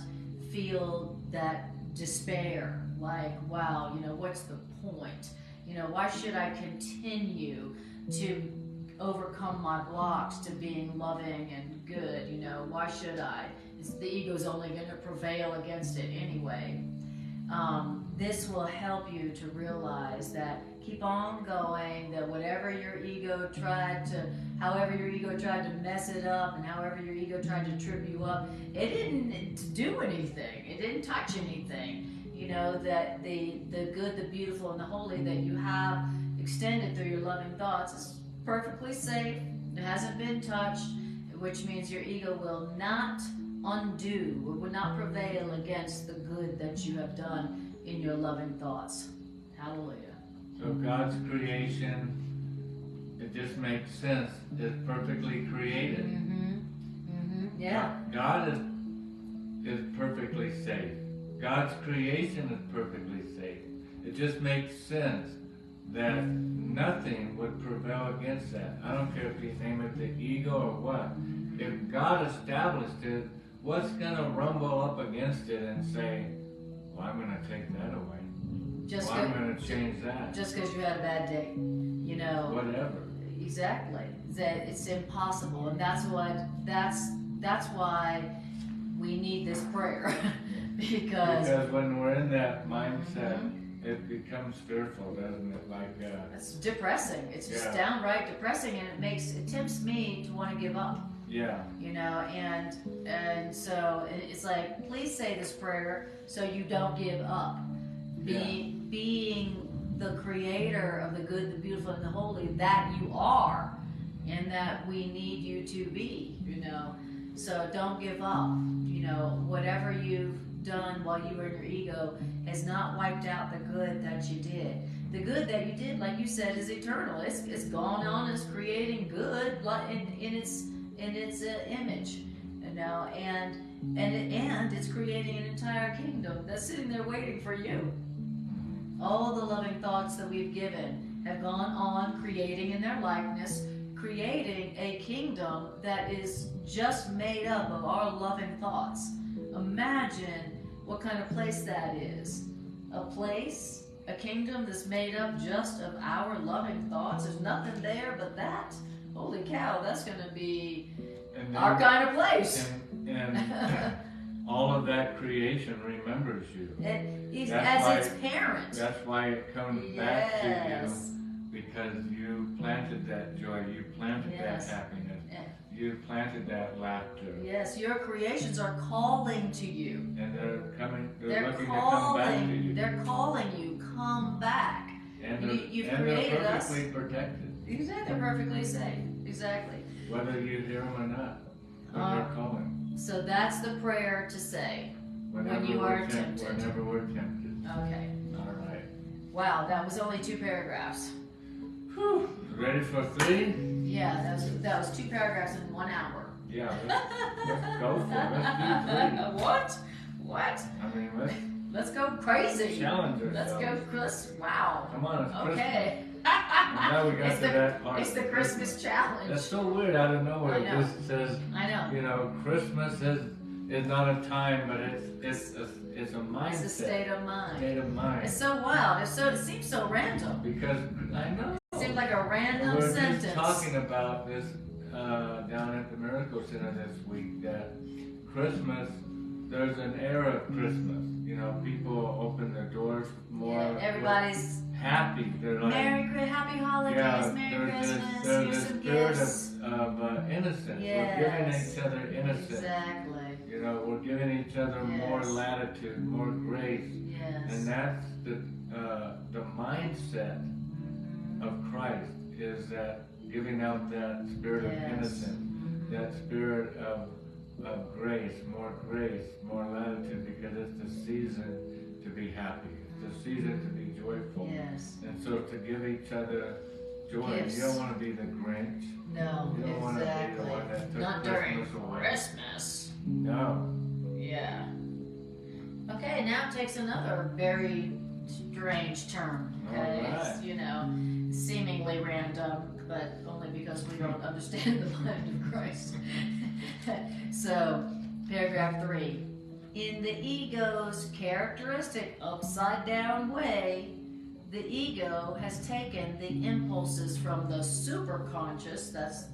feel that despair, like, wow, you know, what's the point? You know, why should I continue to overcome my blocks to being loving and good? You know, why should I? The ego's only going to prevail against it anyway. This will help you to realize that keep on going, that whatever your ego tried to, however your ego tried to mess it up, and however your ego tried to trip you up, it didn't do anything. It didn't touch anything. You know, that the good, the beautiful, and the holy that you have extended through your loving thoughts is perfectly safe. It hasn't been touched, which means your ego will not undo, or will not prevail against the good that you have done in your loving thoughts. Hallelujah. So God's creation, it just makes sense, is perfectly created. Yeah. God is perfectly safe. God's creation is perfectly safe. It just makes sense that nothing would prevail against that. I don't care if you name it the ego or what. If God established it, what's going to rumble up against it and say, well, I'm going to take that away. I'm going to change that. Just because you had a bad day, you know. Whatever. Exactly. That it's impossible, and that's why we need this prayer. because when we're in that mindset, it becomes fearful, doesn't it? Like it's depressing. It's just downright depressing, and it tempts me to want to give up. Yeah. You know, and so it's like, please say this prayer so you don't give up. Being the creator of the good, the beautiful, and the holy that you are, and that we need you to be, you know. So don't give up. You know, whatever you've done while you were in your ego has not wiped out the good that you did. The good that you did, like you said, is eternal. It's gone on as creating good in its image, you know, and it's creating an entire kingdom that's sitting there waiting for you. All the loving thoughts that we've given have gone on creating in their likeness, creating a kingdom that is just made up of our loving thoughts. Imagine what kind of place that is. A kingdom that's made up just of our loving thoughts. There's nothing there but that. Holy cow, that's going to be our kind of place. And all of that creation remembers you. As its parent. That's why it comes back to you, because you planted that joy, you planted that happiness, you planted that laughter. Yes, your creations are calling to you. And they're looking to come back to you. They're calling you, come back. And they're perfectly protected. Exactly, they're perfectly safe. Exactly. Whether you hear them or not, they're calling. So that's the prayer to say when you are tempted. Whenever we're tempted. Okay. All right. Wow, that was only 2 paragraphs. Whew. Ready for 3? Yeah, that was 2 paragraphs in 1 hour. Yeah, let's go for it. Let's do 3. What? I mean, let's go crazy. Challenge ourselves. Let's go, wow. Come on, it's okay. Christmas. And now we got to that part. It's the Christmas challenge. That's so weird, out of nowhere. I know. It just says, I know. Christmas is not a time, but it's a mindset. It's a state of mind. State of mind. It's so wild. It seems so random. Because I know. It seems like a random sentence. We're just talking about this down at the Miracle Center this week, that Christmas, there's an era of Christmas. People open their doors more. Yeah, everybody's happy. They're like, Happy holidays, Merry Christmas, here's some gifts. Of innocence. Yes. We're giving each other innocence. Exactly. We're giving each other more latitude, more grace. Yes. And that's the mindset of Christ, is that giving out that spirit of innocence, that spirit of grace, more latitude, because it's the season to be happy. It's the season to be joyful. Yes. And so to give each other joy. Gifts. You don't want to be the Grinch. No, you don't want to be the one that took Not Christmas during away. Christmas. No. Yeah. Okay, now it takes another very strange turn. Okay, Right. It's, seemingly random, but only because we don't understand the mind of Christ. So, paragraph 3. In the ego's characteristic upside-down way, the ego has taken the impulses from the superconscious, that's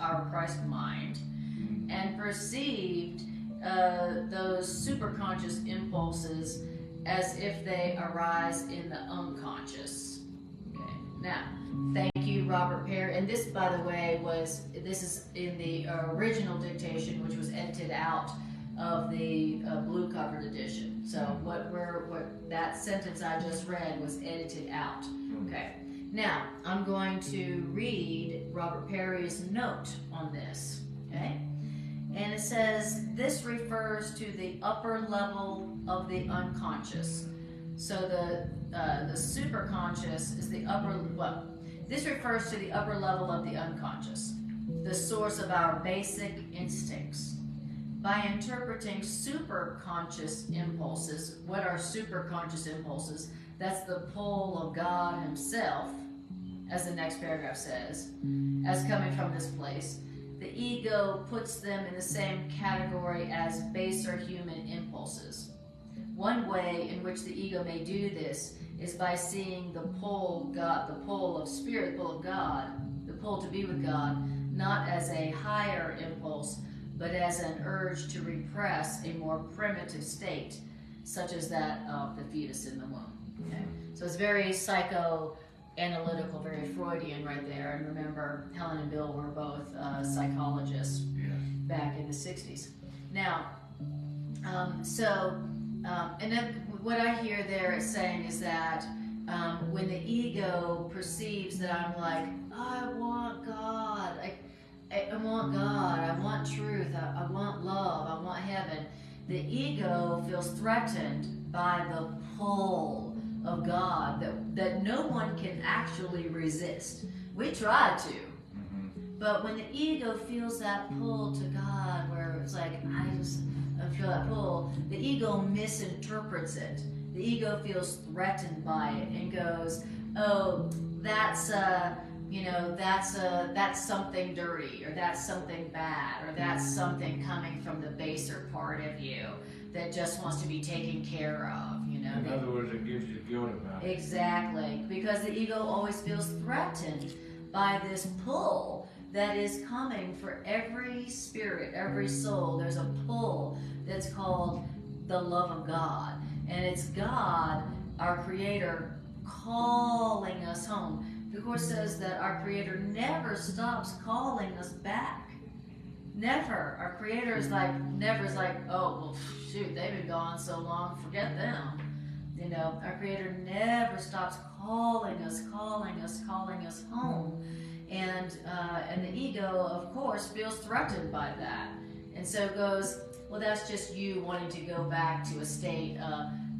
our Christ mind, and perceived those superconscious impulses as if they arise in the unconscious. Okay. Now, thank you, Robert Perry. And this, by the way, this is in the original dictation, which was edited out of the blue covered edition. So what that sentence I just read was edited out. Okay. Now I'm going to read Robert Perry's note on this. Okay. And it says, this refers to the upper level of the unconscious. So the superconscious is the this refers to the upper level of the unconscious, the source of our basic instincts. By interpreting superconscious impulses, what are superconscious impulses? That's the pull of God Himself, as the next paragraph says, as coming from this place. The ego puts them in the same category as baser human impulses. One way in which the ego may do this is by seeing the pull of spirit, the pull of God, the pull to be with God, not as a higher impulse, but as an urge to repress a more primitive state, such as that of the fetus in the womb. Okay? So it's very psychoanalytical, very Freudian right there. And remember, Helen and Bill were both psychologists back in the 60s. Now, and then what I hear there is saying is that when the ego perceives that I'm like, I want God, I want God, I want truth, I want love, I want heaven, the ego feels threatened by the pull of God that no one can actually resist. We try to. But when the ego feels that pull to God, where it's like, I feel that pull, the ego misinterprets it. The ego feels threatened by it and goes, oh, that's you know, that's something dirty, or that's something bad, or that's something coming from the baser part of you that just wants to be taken care of, you know. In other words, it gives you guilt about it. Exactly, because the ego always feels threatened by this pull that is coming for every spirit, every soul. There's a pull that's called the love of God, and it's God, our Creator, calling us home. The Course says that our Creator never stops calling us back. Never. Our Creator is like, never is like, oh, well, shoot, they've been gone so long, forget them. You know, our Creator never stops calling us home. And the ego, of course, feels threatened by that. And so goes, well, that's just you wanting to go back to a state,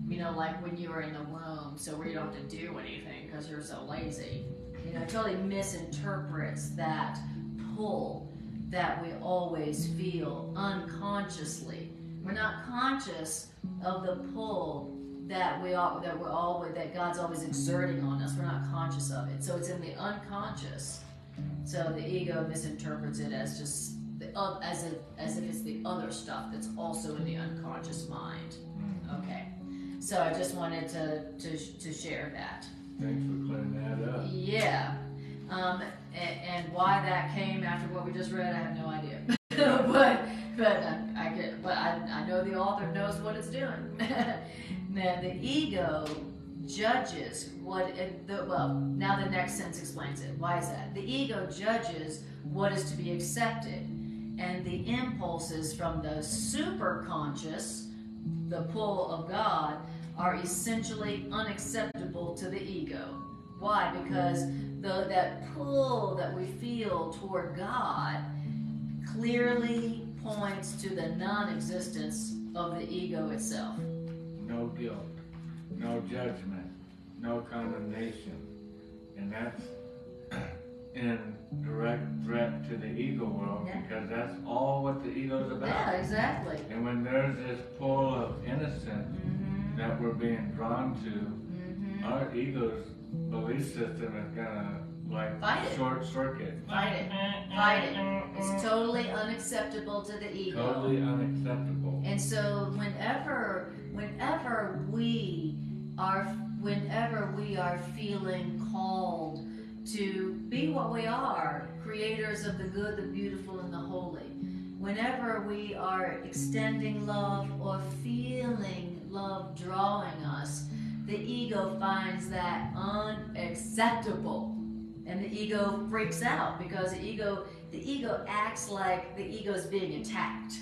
you know, like when you were in the womb, so where you don't have to do anything because you're so lazy. You know, it totally misinterprets that pull that we always feel unconsciously. We're not conscious of the pull that that God's always exerting on us. We're not conscious of it. So it's in the unconscious. So the ego misinterprets it as just as if it's the other stuff that's also in the unconscious mind. Okay. So I just wanted to share that. Thanks for clearing that up. Yeah. And why that came after what we just read, I have no idea. but I know the author knows what it's doing. Now the ego judges now the next sentence explains it. Why is that? The ego judges what is to be accepted, and the impulses from the superconscious, the pull of God, are essentially unacceptable to the ego. Why? Because that pull that we feel toward God clearly points to the non-existence of the ego itself. No guilt, no judgment, no condemnation. And that's in direct threat to the ego world, Yeah. because that's all what the ego is about. Yeah, exactly. And when there's this pull of innocence that we're being drawn to, our ego's belief system is gonna short circuit. Fight it. It's totally unacceptable to the ego. Totally unacceptable. And so whenever we are feeling called to be what we are, creators of the good, the beautiful, and the holy, whenever we are extending love or feeling love drawing us, the ego finds that unacceptable. And the ego freaks out because the ego acts like the ego is being attacked.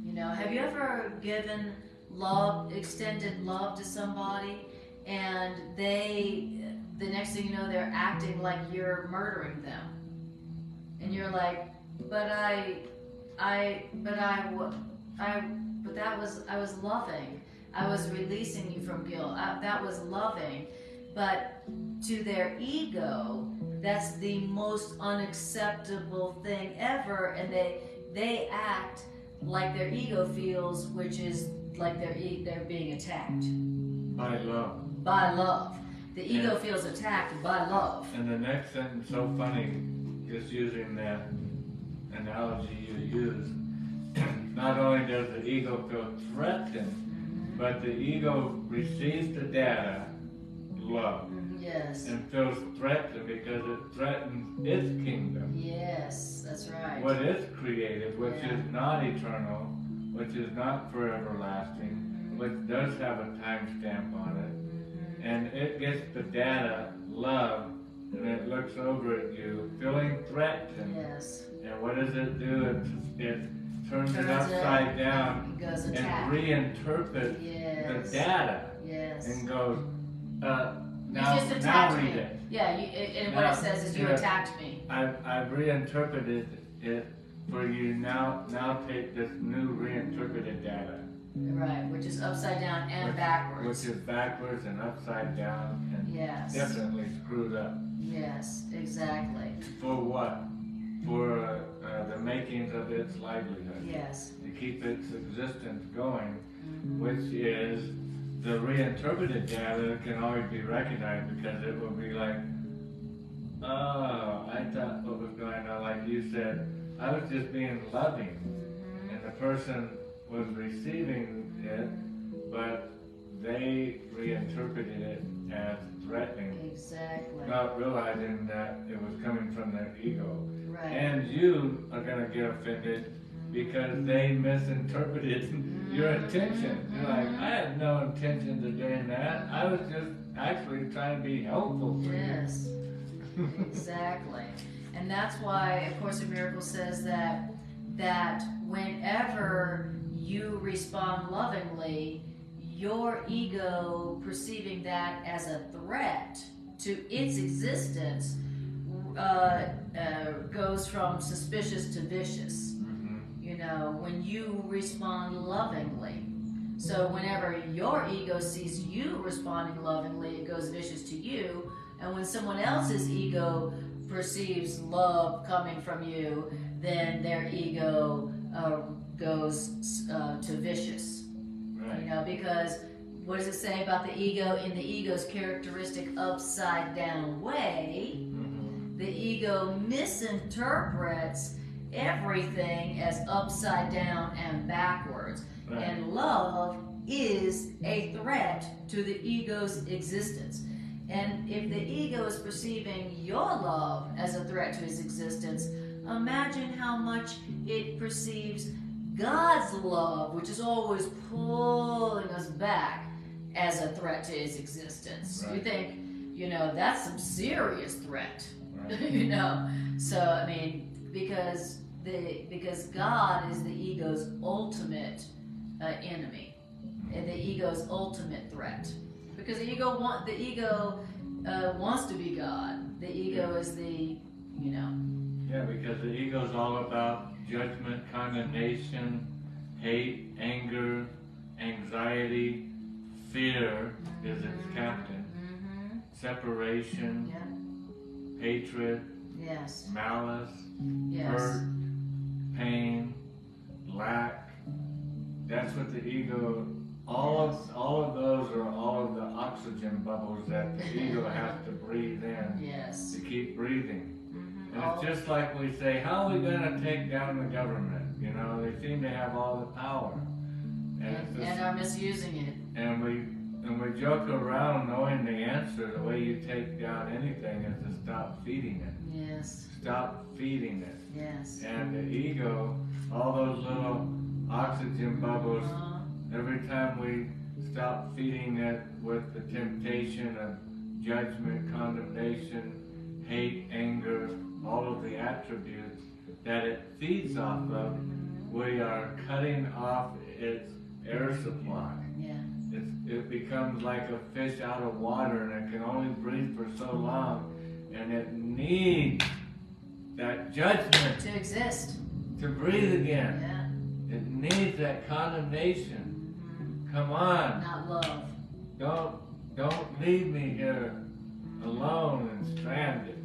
You know, have you ever given love, extended love to somebody, and the next thing you know, they're acting like you're murdering them, and you're like, I was loving. I was releasing you from guilt. That was loving. But to their ego, that's the most unacceptable thing ever, and they act like their ego feels, which is like they're being attacked. By love. By love. The ego feels attacked by love. And the next sentence, so funny, just using that analogy you used. Not only does the ego feel threatened, but the ego receives the data, love. Yes. And feels threatened because it threatens its kingdom. Yes, that's right. What is created, which is not eternal, which is not forever lasting, which does have a time stamp on it. And it gets the data, love, and it looks over at you, feeling threatened. Yes. And what does it do? It turns it upside down and reinterprets the data. Yes. And goes, Now read it. Yeah, and what it says is you attacked me. I've reinterpreted it for you. Now take this new reinterpreted data. Right, which is upside down and backwards. Which is backwards and upside down and definitely screwed up. Yes, exactly. For what? For the makings of its livelihood. Yes. To keep its existence going, which is the reinterpreted data can always be recognized because it will be like, oh, I thought what was going on, like you said, I was just being loving, and the person was receiving it, but they reinterpreted it as threatening. Exactly. Not realizing that it was coming from their ego. Right. And you are going to get offended because they misinterpreted your intention. You're like, I had no intention of doing that. I was just actually trying to be helpful for yes. you. Exactly. And that's why, of course, the Miracle says that whenever you respond lovingly, your ego perceiving that as a threat to its existence goes from suspicious to vicious. You know, when you respond lovingly. So whenever your ego sees you responding lovingly, it goes vicious to you. And when someone else's ego perceives love coming from you, then their ego goes to vicious. Right. You know, because what does it say about the ego? In the ego's characteristic upside down way, the ego misinterprets everything as upside down and backwards. Right. And love is a threat to the ego's existence. And if the ego is perceiving your love as a threat to its existence, imagine how much it perceives God's love, which is always pulling us back, as a threat to his existence. Right. You think, you know, that's some serious threat. Right. You know? So, I mean, because God is the ego's ultimate enemy, and the ego's ultimate threat. Because the ego wants to be God. The ego is the, you know. Yeah, because the ego is all about judgment, condemnation, hate, anger, anxiety, fear is its captain. Separation, hatred, yes, malice, yes, hurt, pain, lack. That's what the ego, all of those are all of the oxygen bubbles that the ego has to breathe in yes. to keep breathing. And All- it's just like we say, how are we going to take down the government? You know, they seem to have all the power. and are misusing it. And we joke around knowing the answer. The way you take down anything is to stop feeding it. Yes, Stop feeding it. yes. And the ego, all those little oxygen bubbles, every time we stop feeding it with the temptation of judgment, condemnation, hate, anger, all of the attributes that it feeds off of, we are cutting off its air supply. Yeah. It becomes like a fish out of water, and it can only breathe for so long, and it needs that judgment To exist. to breathe again. Yeah. It needs that condemnation. Come on, Not love. don't leave me here alone and stranded.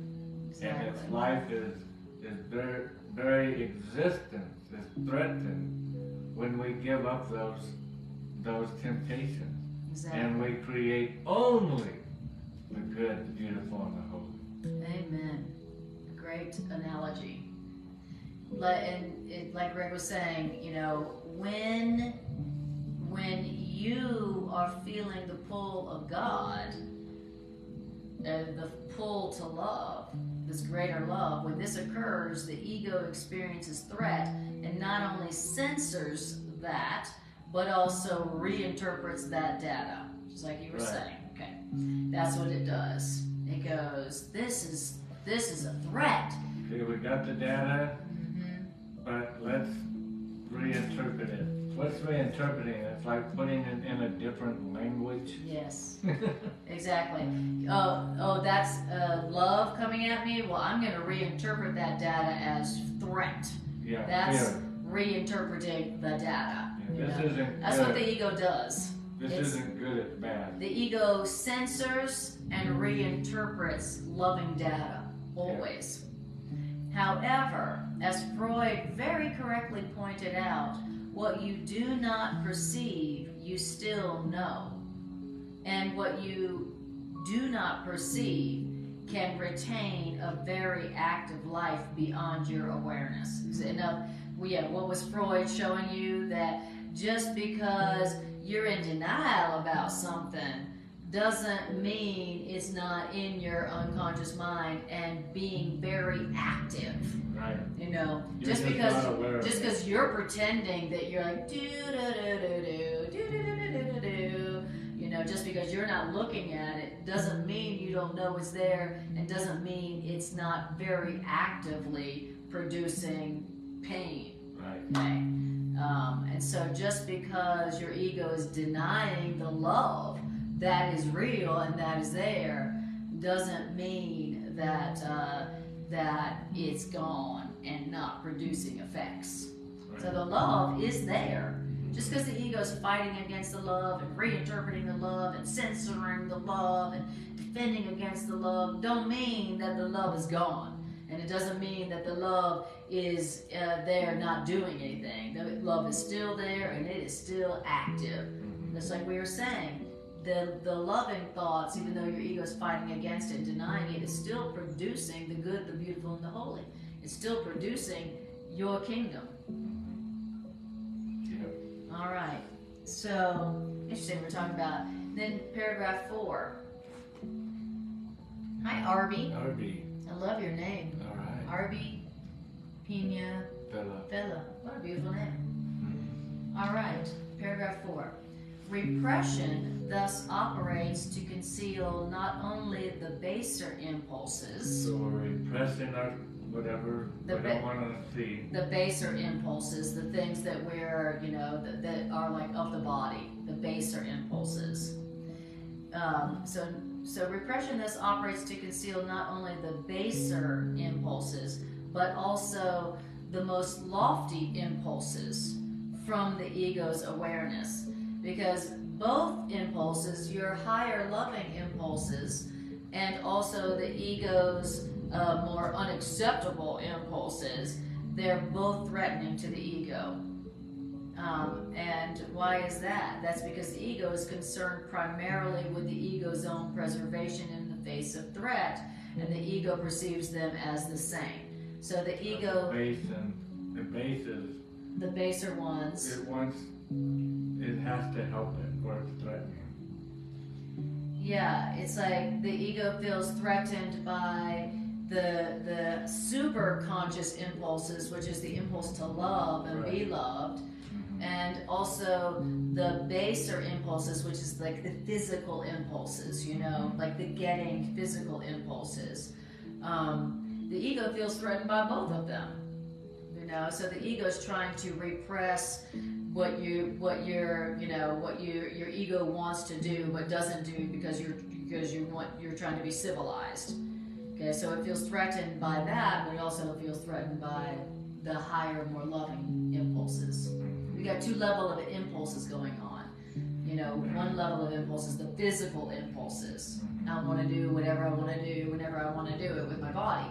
Exactly. And its life is very, very existence is threatened when we give up those temptations. Exactly. And we create only the good, the beautiful, and the holy. Amen. Great analogy. Like Greg was saying, you know, when you are feeling the pull of God, the pull to love, this greater love, when this occurs, the ego experiences threat and not only censors that, but also reinterprets that data. Just like you were Right. saying. Okay. That's what it does. It goes, this is a threat. Okay, we got the data, but let's reinterpret it. What's reinterpreting? It's like putting it in a different language. Yes, exactly. Oh, that's love coming at me? Well, I'm going to reinterpret that data as threat. Yeah, That's fear. reinterpreting the data. Yeah, you this know? isn't That's good. what the ego does. This isn't good, it's bad. The ego censors and reinterprets loving data, always. However, as Freud very correctly pointed out, what you do not perceive, you still know. And what you do not perceive can retain a very active life beyond your awareness. What was Freud showing you? That just because you're in denial about something doesn't mean it's not in your unconscious mind and being very active. Right. You know, You're just because it. you're pretending that you're like do do do do do do do do do, you know, just because you're not looking at it doesn't mean you don't know it's there, and doesn't mean it's not very actively producing pain. Right. Okay. And so just because your ego is denying the love that is real and that is there, doesn't mean that that it's gone and not producing effects. Right. So the love is there. Just because the ego is fighting against the love and reinterpreting the love and censoring the love and defending against the love, don't mean that the love is gone. And it doesn't mean that the love is there not doing anything. The love is still there and it is still active. Just like we were saying, the loving thoughts, even though your ego is fighting against it and denying it, is still producing the good, the beautiful, and the holy. It's still producing your kingdom. Yeah. All right. So, interesting, we're talking about. Then paragraph 4. Hi, Arby. Arby. I love your name. All right. Arby Pina Fella. What a beautiful name. All right. Paragraph 4. Repression thus operates to conceal not only the baser impulses. So we're repressing our whatever we don't want to see. The baser impulses, the things that we're, you know, that are like of the body, the baser impulses. So repression thus operates to conceal not only the baser impulses, but also the most lofty impulses from the ego's awareness. Because both impulses, your higher loving impulses, and also the ego's more unacceptable impulses, they're both threatening to the ego. And why is that? That's because the ego is concerned primarily with the ego's own preservation in the face of threat, and the ego perceives them as the same. So the ego... The bases. The baser ones. It has to help it, or it's threatening. Yeah, it's like the ego feels threatened by the super conscious impulses, which is the impulse to love and be loved, and also the baser impulses, which is like the physical impulses, you know, like the getting physical impulses. The ego feels threatened by both of them, you know. So the ego is trying to repress what your ego wants to do but doesn't do because you're trying to be civilized. Okay, so it feels threatened by that, but it also feels threatened by the higher, more loving impulses. We got two levels of impulses going on. You know, one level of impulses, the physical impulses. I want to do whatever I want to do whenever I want to do it with my body.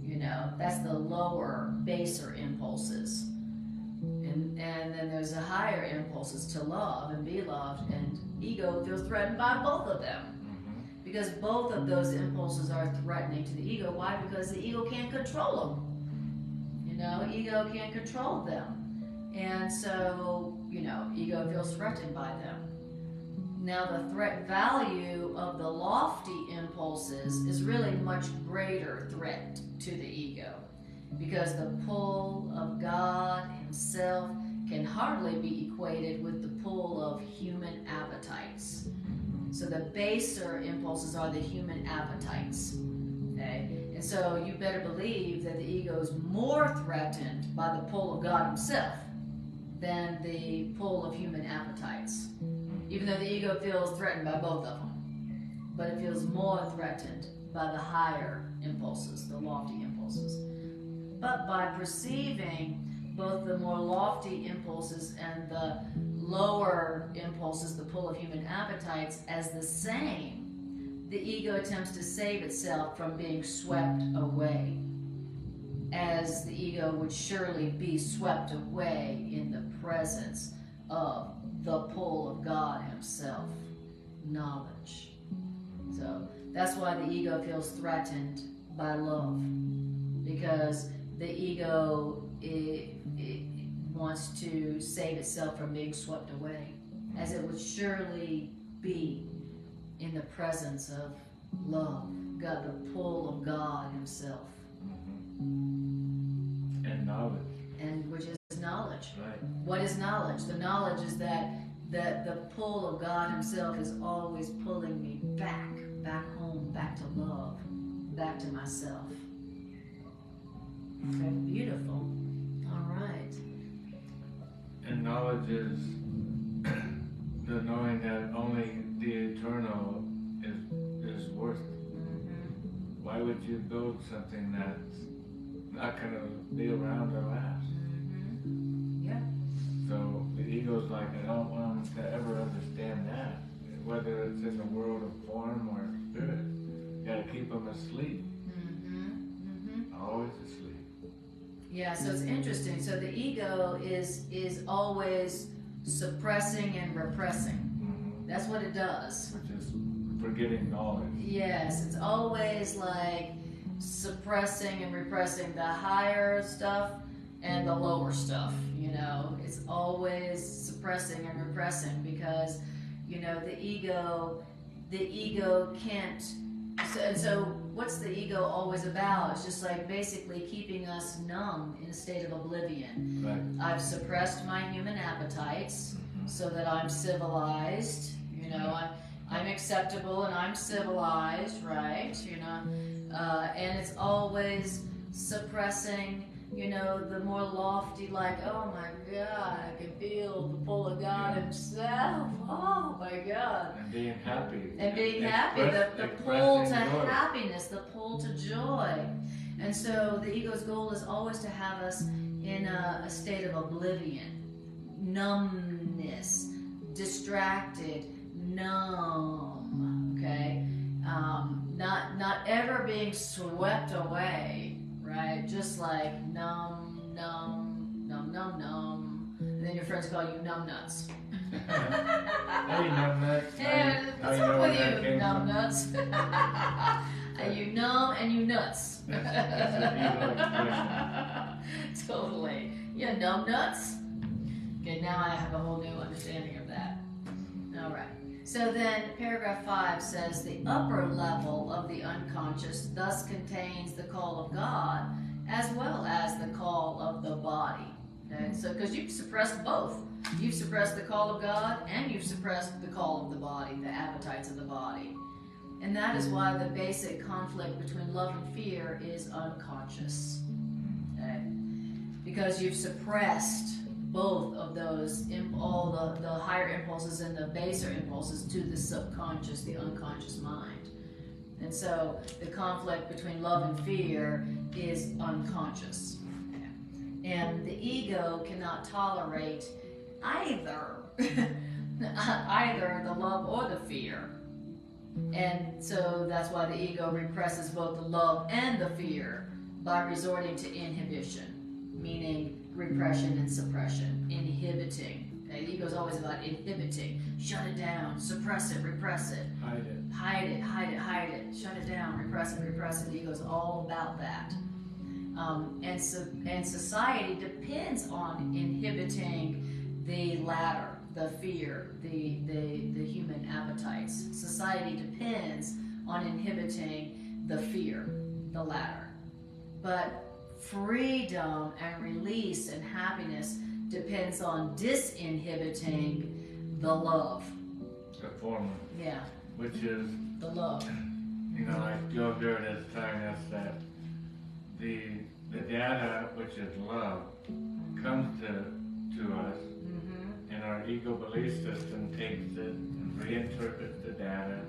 You know, that's the lower, baser impulses. And then there's the higher impulses to love and be loved, and ego feels threatened by both of them. Because both of those impulses are threatening to the ego. Why? Because the ego can't control them. You know, ego can't control them. And so, you know, ego feels threatened by them. Now the threat value of the lofty impulses is really much greater threat to the ego. Because the pull of God Himself can hardly be equated with the pull of human appetites. So the baser impulses are the human appetites, okay? And so you better believe that the ego is more threatened by the pull of God Himself than the pull of human appetites. Even though the ego feels threatened by both of them, but it feels more threatened by the higher impulses, the lofty impulses. But by perceiving both the more lofty impulses and the lower impulses, the pull of human appetites, as the same, the ego attempts to save itself from being swept away, as the ego would surely be swept away in the presence of the pull of God Himself, knowledge. So That's why the ego feels threatened by love, because the ego it wants to save itself from being swept away, as it would surely be in the presence of love, God, the pull of God Himself. And knowledge. And which is knowledge. Right. What is knowledge? The knowledge is that the pull of God Himself is always pulling me back home, back to love, back to myself. Okay, beautiful. All right. And knowledge is the knowing that only the eternal is worth it. Why would you build something that's not going to be around or last? Yeah. So the ego's like, I don't want them to ever understand that. Whether it's in the world of form or spirit, you got to keep them asleep. Always asleep. Yeah, so it's interesting. So the ego is always suppressing and repressing. That's what it does. Which is forgetting knowledge. Yes, it's always like suppressing and repressing the higher stuff and the lower stuff, you know. It's always suppressing and repressing because, you know, the ego can't. So what's the ego always about? It's just like basically keeping us numb in a state of oblivion. Right. I've suppressed my human appetites so that I'm civilized, you know, I'm acceptable and I'm civilized, right? You know, and it's always suppressing, you know, the more lofty, like, oh my God, I can feel the pull of God Himself. Oh my God. And being happy. And being happy, the pull to happiness, the pull to joy. And so the ego's goal is always to have us in a state of oblivion, numbness, distracted, numb, okay? Not ever being swept away, right? Just like numb. And then your friends call you numb nuts. Hey, numb nuts. Hey, what's up with you, numb nuts? Are you numb and you nuts? That's an ego expression. Totally. You numb nuts? Okay, now I have a whole new understanding of that. All right. So then paragraph 5 says the upper level of the unconscious thus contains the call of God as well as the call of the body. Okay? So because you've suppressed both. You've suppressed the call of God and you've suppressed the call of the body, the appetites of the body. And that is why the basic conflict between love and fear is unconscious. Okay? Because you've suppressed both of those, all the higher impulses and the baser impulses to the subconscious, the unconscious mind. And so the conflict between love and fear is unconscious. And the ego cannot tolerate either the love or the fear. And so that's why the ego represses both the love and the fear by resorting to inhibition, meaning repression and suppression, inhibiting. Okay? The ego is always about inhibiting. Shut it down, suppress it, repress it. Hide it. Hide it, hide it, hide it. Shut it down, repress it, repress it. The ego is all about that. And society depends on inhibiting the latter, the fear, the human appetites. Society depends on inhibiting the fear, the latter. But freedom and release and happiness depends on disinhibiting the love. The former. Yeah. Which is the love. You know, like Joe Dirt is telling us that the data, which is love, comes to us, and our ego belief system takes it and reinterprets the data,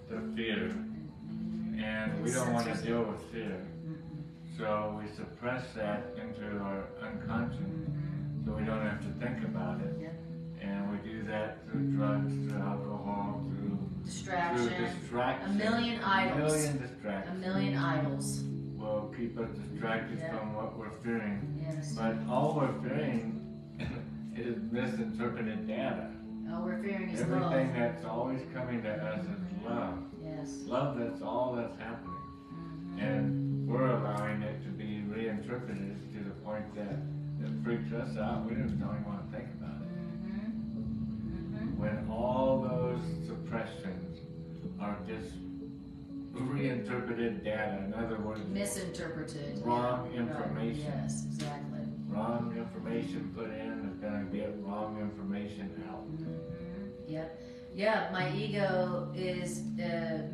the fear, and we don't want to deal with fear. So we suppress that into our unconscious, so we don't have to think about it. And we do that through drugs, through alcohol, through distraction. A million idols. A million idols will keep us distracted from what we're fearing. Yes. But all we're fearing is misinterpreted data. All we're fearing is Everything love. that's always coming to us is love. Yes. Love, that's all that's happening. And we're allowing it to be reinterpreted to the point that it freaks us out. We don't even want to think about it. When all those suppressions are just reinterpreted data, in other words, misinterpreted, wrong information. Right. Yes, exactly. Wrong information put in is going to get wrong information out. Yep. Yeah, my ego is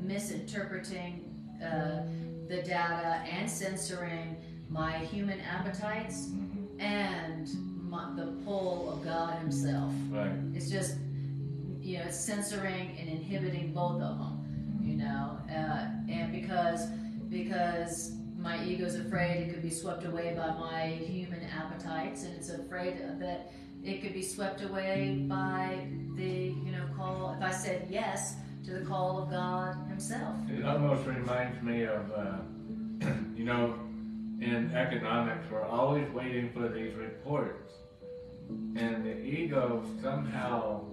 misinterpreting the data and censoring my human appetites and the pull of God Himself. Right. It's just, it's censoring and inhibiting both of them, and because my ego's afraid it could be swept away by my human appetites, and it's afraid that it could be swept away by the, call. If I said yes to the call of God Himself. It almost reminds me of, in economics, we're always waiting for these reports. And the ego, somehow,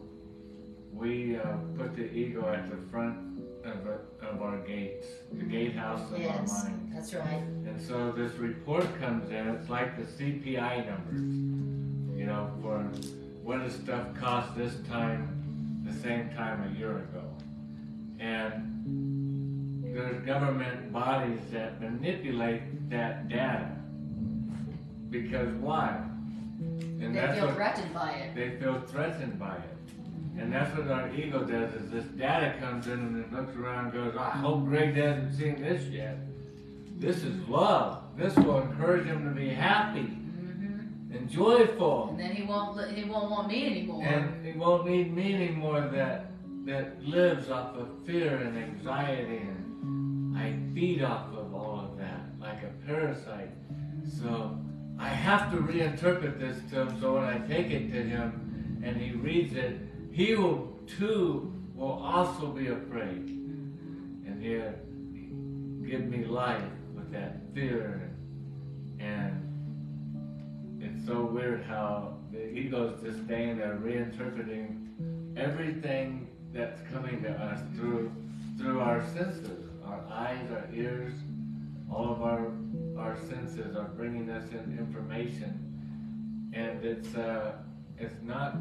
we put the ego at the front of our gates, the gatehouse of our mind. That's right. And so this report comes in, it's like the CPI numbers, for what does stuff cost this time, the same time a year ago. And there's government bodies that manipulate that data. Because why? And they feel threatened by it. They feel threatened by it. And that's what our ego does, is this data comes in and it looks around and goes, I hope Greg hasn't seen this yet. This is love. This will encourage him to be happy and joyful. And then he won't want me anymore. And he won't need me anymore that lives off of fear and anxiety, and I feed off of all of that like a parasite. So I have to reinterpret this to him, so when I take it to him and he reads it, he will also be afraid. And he'll give me life with that fear. And it's so weird how the ego's just staying there reinterpreting everything that's coming to us through our senses, our eyes, our ears, all of our senses are bringing us in information, and it's not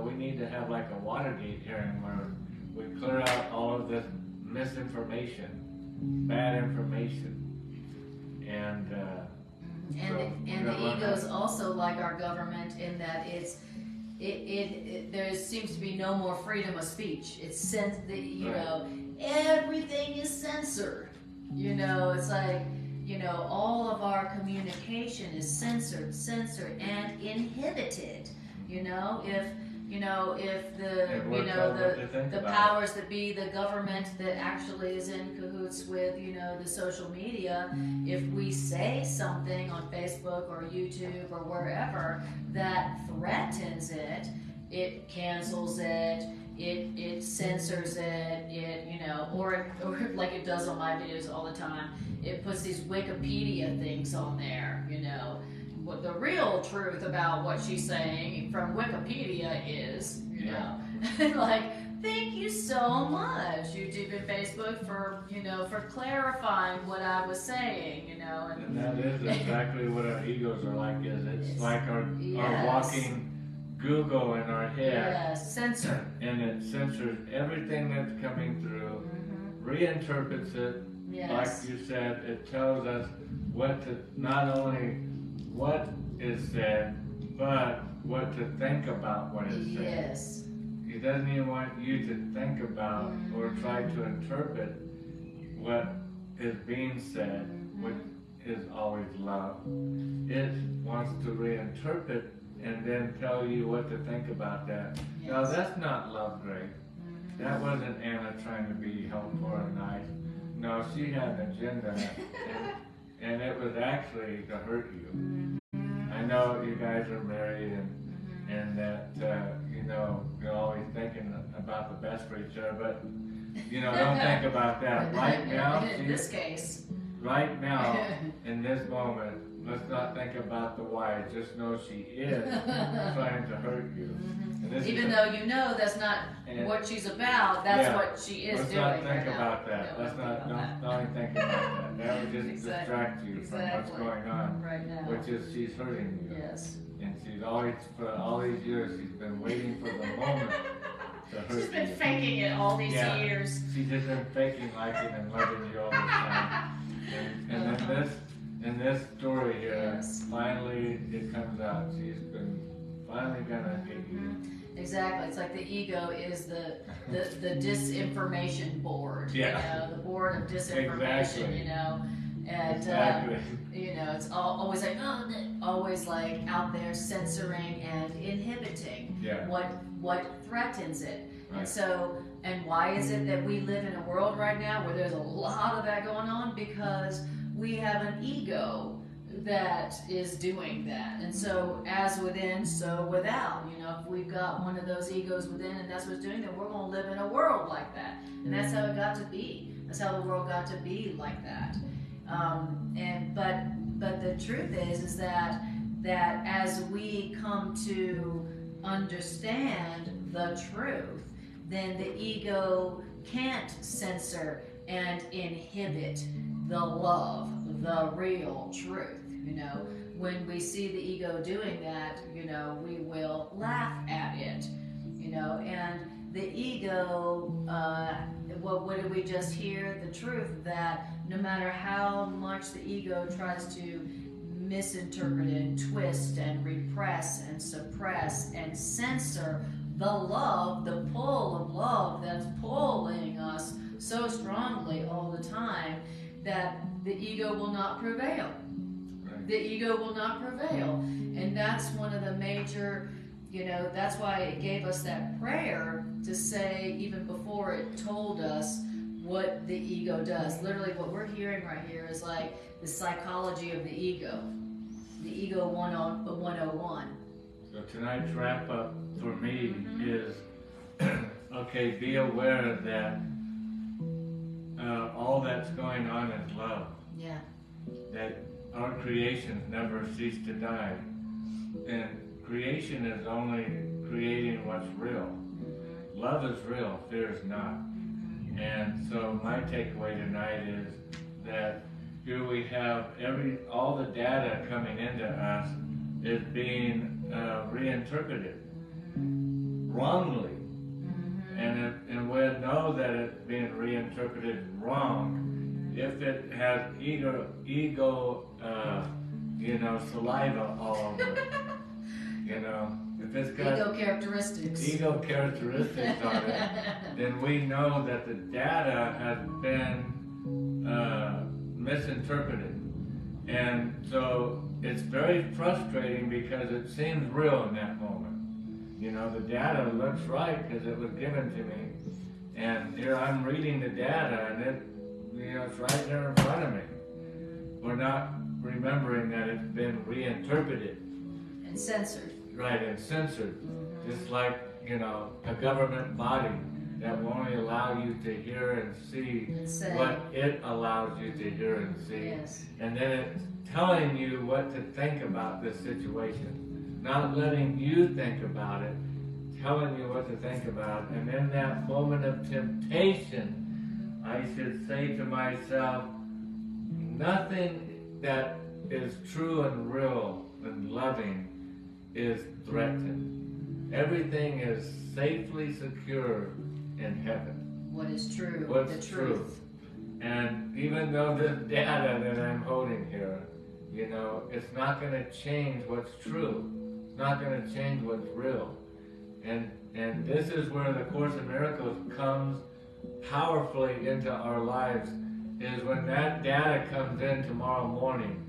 we need to have like a Watergate hearing where we clear out all of this misinformation, bad information, and the ego is also like our government in that there seems to be no more freedom of speech. It's everything is censored. It's like, all of our communication is censored, and inhibited. If the powers that be, the government that actually is in cahoots with, the social media, if we say something on Facebook or YouTube or wherever that threatens it, it cancels it, it censors it, or like it does on my videos all the time, it puts these Wikipedia things on there, what the real truth about what she's saying from Wikipedia is, like, thank you so much, YouTube and Facebook, for clarifying what I was saying, And that is exactly what our egos are like, it's like our walking Google in our head. Yes, censor. And it censors everything that's coming through, reinterprets it, like you said, it tells us not only what is said, but what to think about what is said. Yes. He doesn't even want you to think about or try to interpret what is being said, which is always love. It wants to reinterpret and then tell you what to think about that. Yes. Now that's not love, Greg. That wasn't Anna trying to be helpful or nice. No, she had an agenda, and it was actually to hurt you. I know you guys are married and that you're always thinking about the best for each other, but don't think about that right now. In this case. Right now, in this moment, let's not think about the why. Just know she is trying to hurt you. And Even though you know that's not what she's about, that's what she is doing. Let's not think about that. Let's not even think about that. That would just distract you from what's going on right now. Which is she's hurting you. Yes. And she's always, for all these years, she's been waiting for the moment to hurt you. She's been faking it all these years. She's just been faking liking and loving you all this time. And then in this story here, finally it comes out. She's been finally gonna hate you. Exactly. It's like the ego is the disinformation board. Yeah. You know, the board of disinformation. Exactly. You know, and you know, it's always like out there censoring and inhibiting what threatens it. Right. And so, and why is it that we live in a world right now where there's a lot of that going on? Because we have an ego that is doing that. And so, as within, so without. You know, if we've got one of those egos within and that's what's doing, then we're going to live in a world like that. And that's how it got to be. That's how the world got to be like that. But the truth is that as we come to understand the truth, then the ego can't censor and inhibit the love, the real truth. You know, when we see the ego doing that, you know, we will laugh at it. You know, and the ego, what did we just hear? The truth that no matter how much the ego tries to misinterpret and twist and repress and suppress and censor the love, the pull of love that's pulling us so strongly all the time, that the ego will not prevail. Right. The ego will not prevail. And that's one of the major, you know, that's why it gave us that prayer to say, even before it told us what the ego does. Literally what we're hearing right here is like the psychology of the ego 101. So tonight's wrap up for me is, okay, be aware that all that's going on is love. Yeah. That our creations never cease to die. And creation is only creating what's real. Love is real, fear is not. And so my takeaway tonight is that here we have all the data coming into us is being reinterpreted wrongly. And we know that it's being reinterpreted wrong if it has ego saliva all over it. You know, if it's got ego characteristics on it, then we know that the data has been misinterpreted. And so it's very frustrating because it seems real in that moment. You know, the data looks right because it was given to me. And here I'm reading the data and it's right there in front of me. We're not remembering that it's been reinterpreted. And censored. Right, and censored. Just like, a government body that will only allow you to hear and see what it allows you to hear and see. Yes. And then it's telling you what to think about this situation. Not letting you think about it, telling you what to think about. And in that moment of temptation, I should say to myself, nothing that is true and real and loving is threatened. Everything is safely secure in heaven. What is true? What's the truth. And even though this data that I'm holding here, it's not going to change what's true. It's not going to change what's real. And this is where the Course in Miracles comes powerfully into our lives, is when that data comes in tomorrow morning,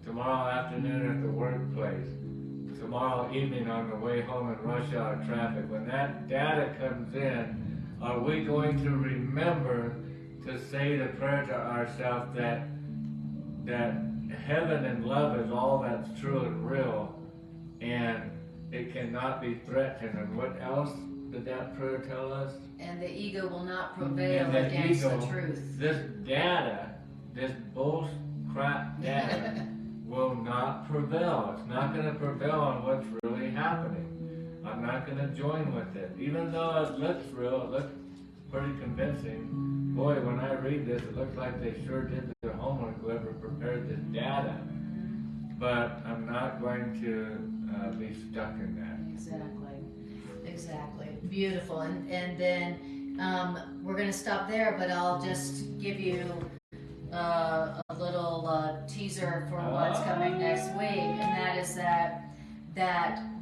tomorrow afternoon at the workplace, tomorrow evening on the way home in rush hour traffic. When that data comes in, are we going to remember to say the prayer to ourselves that heaven and love is all that's true and real, and it cannot be threatened? And what else did that prayer tell us? And the ego will not prevail against the truth. This data, this bull crap data, will not prevail. It's not going to prevail on what's really happening. I'm not not going to join with it. Even though it looks real, it looks pretty convincing. Boy, when I read this, it looks like they sure did their homework, whoever prepared this data. But I'm not going to be stuck in that. Exactly. Beautiful. And then we're going to stop there, but I'll just give you a little teaser for what's coming next week, and that is that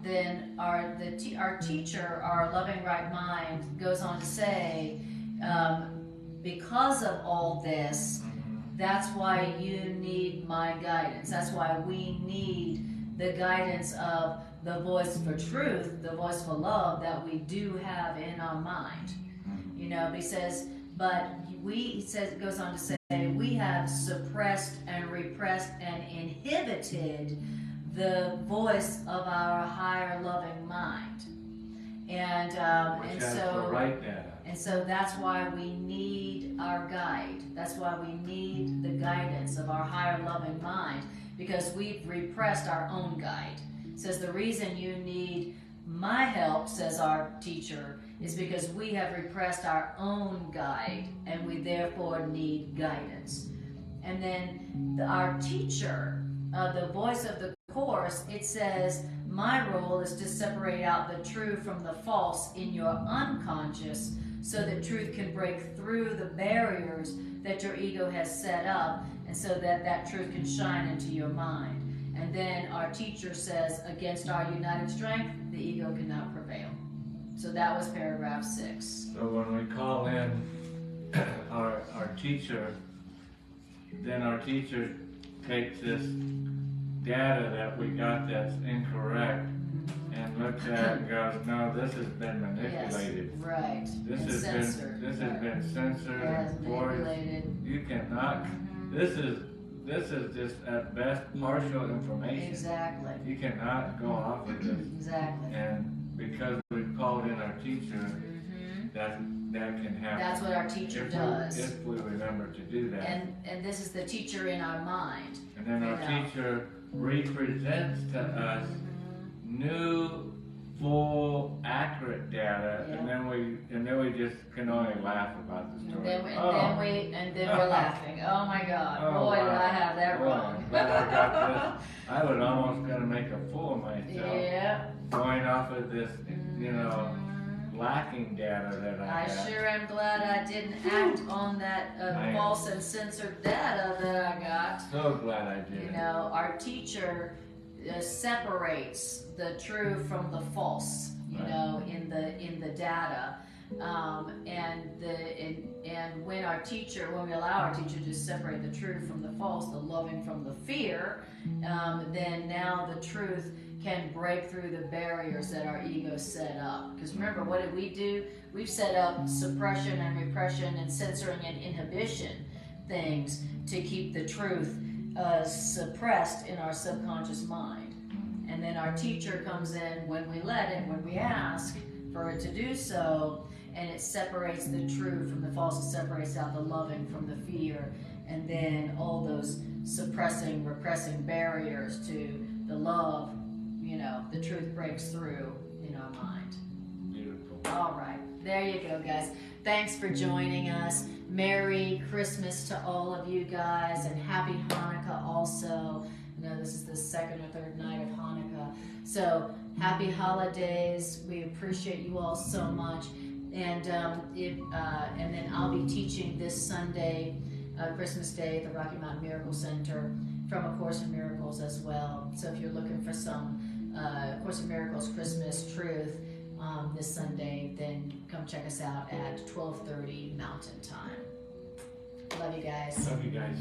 then our teacher, our loving right mind, goes on to say, because of all this, that's why you need my guidance. That's why we need the guidance of the voice for truth, the voice for love that we do have in our mind. You know, he says, it goes on to say, we have suppressed and repressed and inhibited the voice of our higher loving mind. And so that's why we need our guide. That's why we need the guidance of our higher loving mind, because we've repressed our own guide. It says the reason you need my help, says our teacher, is because we have repressed our own guide, and we therefore need guidance. And then our teacher, the voice of the Course, it says, my role is to separate out the true from the false in your unconscious, so that truth can break through the barriers that your ego has set up, and so that that truth can shine into your mind. And then our teacher says, against our united strength, the ego cannot prevail. So that was paragraph 6. So when we call in our teacher, then our teacher takes this data that we got that's incorrect and looks at it and goes, no, this has been manipulated. Yes, right. This has been censored and manipulated. You cannot. This is just at best partial information. Exactly. You cannot go off of this. Exactly. And because we've called in our teacher, that can happen. That's what our teacher does. If we remember to do that. And this is the teacher in our mind. And then our teacher represents to us new, full, accurate data, and then we just can only laugh about the story. And then we're laughing. Oh my God! Boy, did I have that wrong. Glad I got this. I was almost gonna make a fool of myself. Yeah. Going off of this, lacking data that I had. I sure am glad I didn't act on that false and censored data that I got. So glad I did. You know, our teacher separates the true from the false. You know, in the data, and when we allow our teacher to separate the true from the false, the loving from the fear, then now the truth can break through the barriers that our ego set up. Because remember, what did we do? We've set up suppression and repression and censoring and inhibition things to keep the truth suppressed in our subconscious mind. And then our teacher comes in when we let it, when we ask for it to do so, and it separates the true from the false. It separates out the loving from the fear, and then all those suppressing, repressing barriers to the love, the truth breaks through in our mind. Beautiful. All right, there you go, guys. Thanks for joining us. Merry Christmas to all of you guys, and Happy Hanukkah also. I know this is the second or third night of Hanukkah. So happy holidays. We appreciate you all so much. And then I'll be teaching this Sunday, Christmas Day, at the Rocky Mountain Miracle Center from A Course in Miracles as well. So if you're looking for some Course in Miracles Christmas truth this Sunday, then come check us out at 12:30 Mountain Time. Love you guys. Love you guys.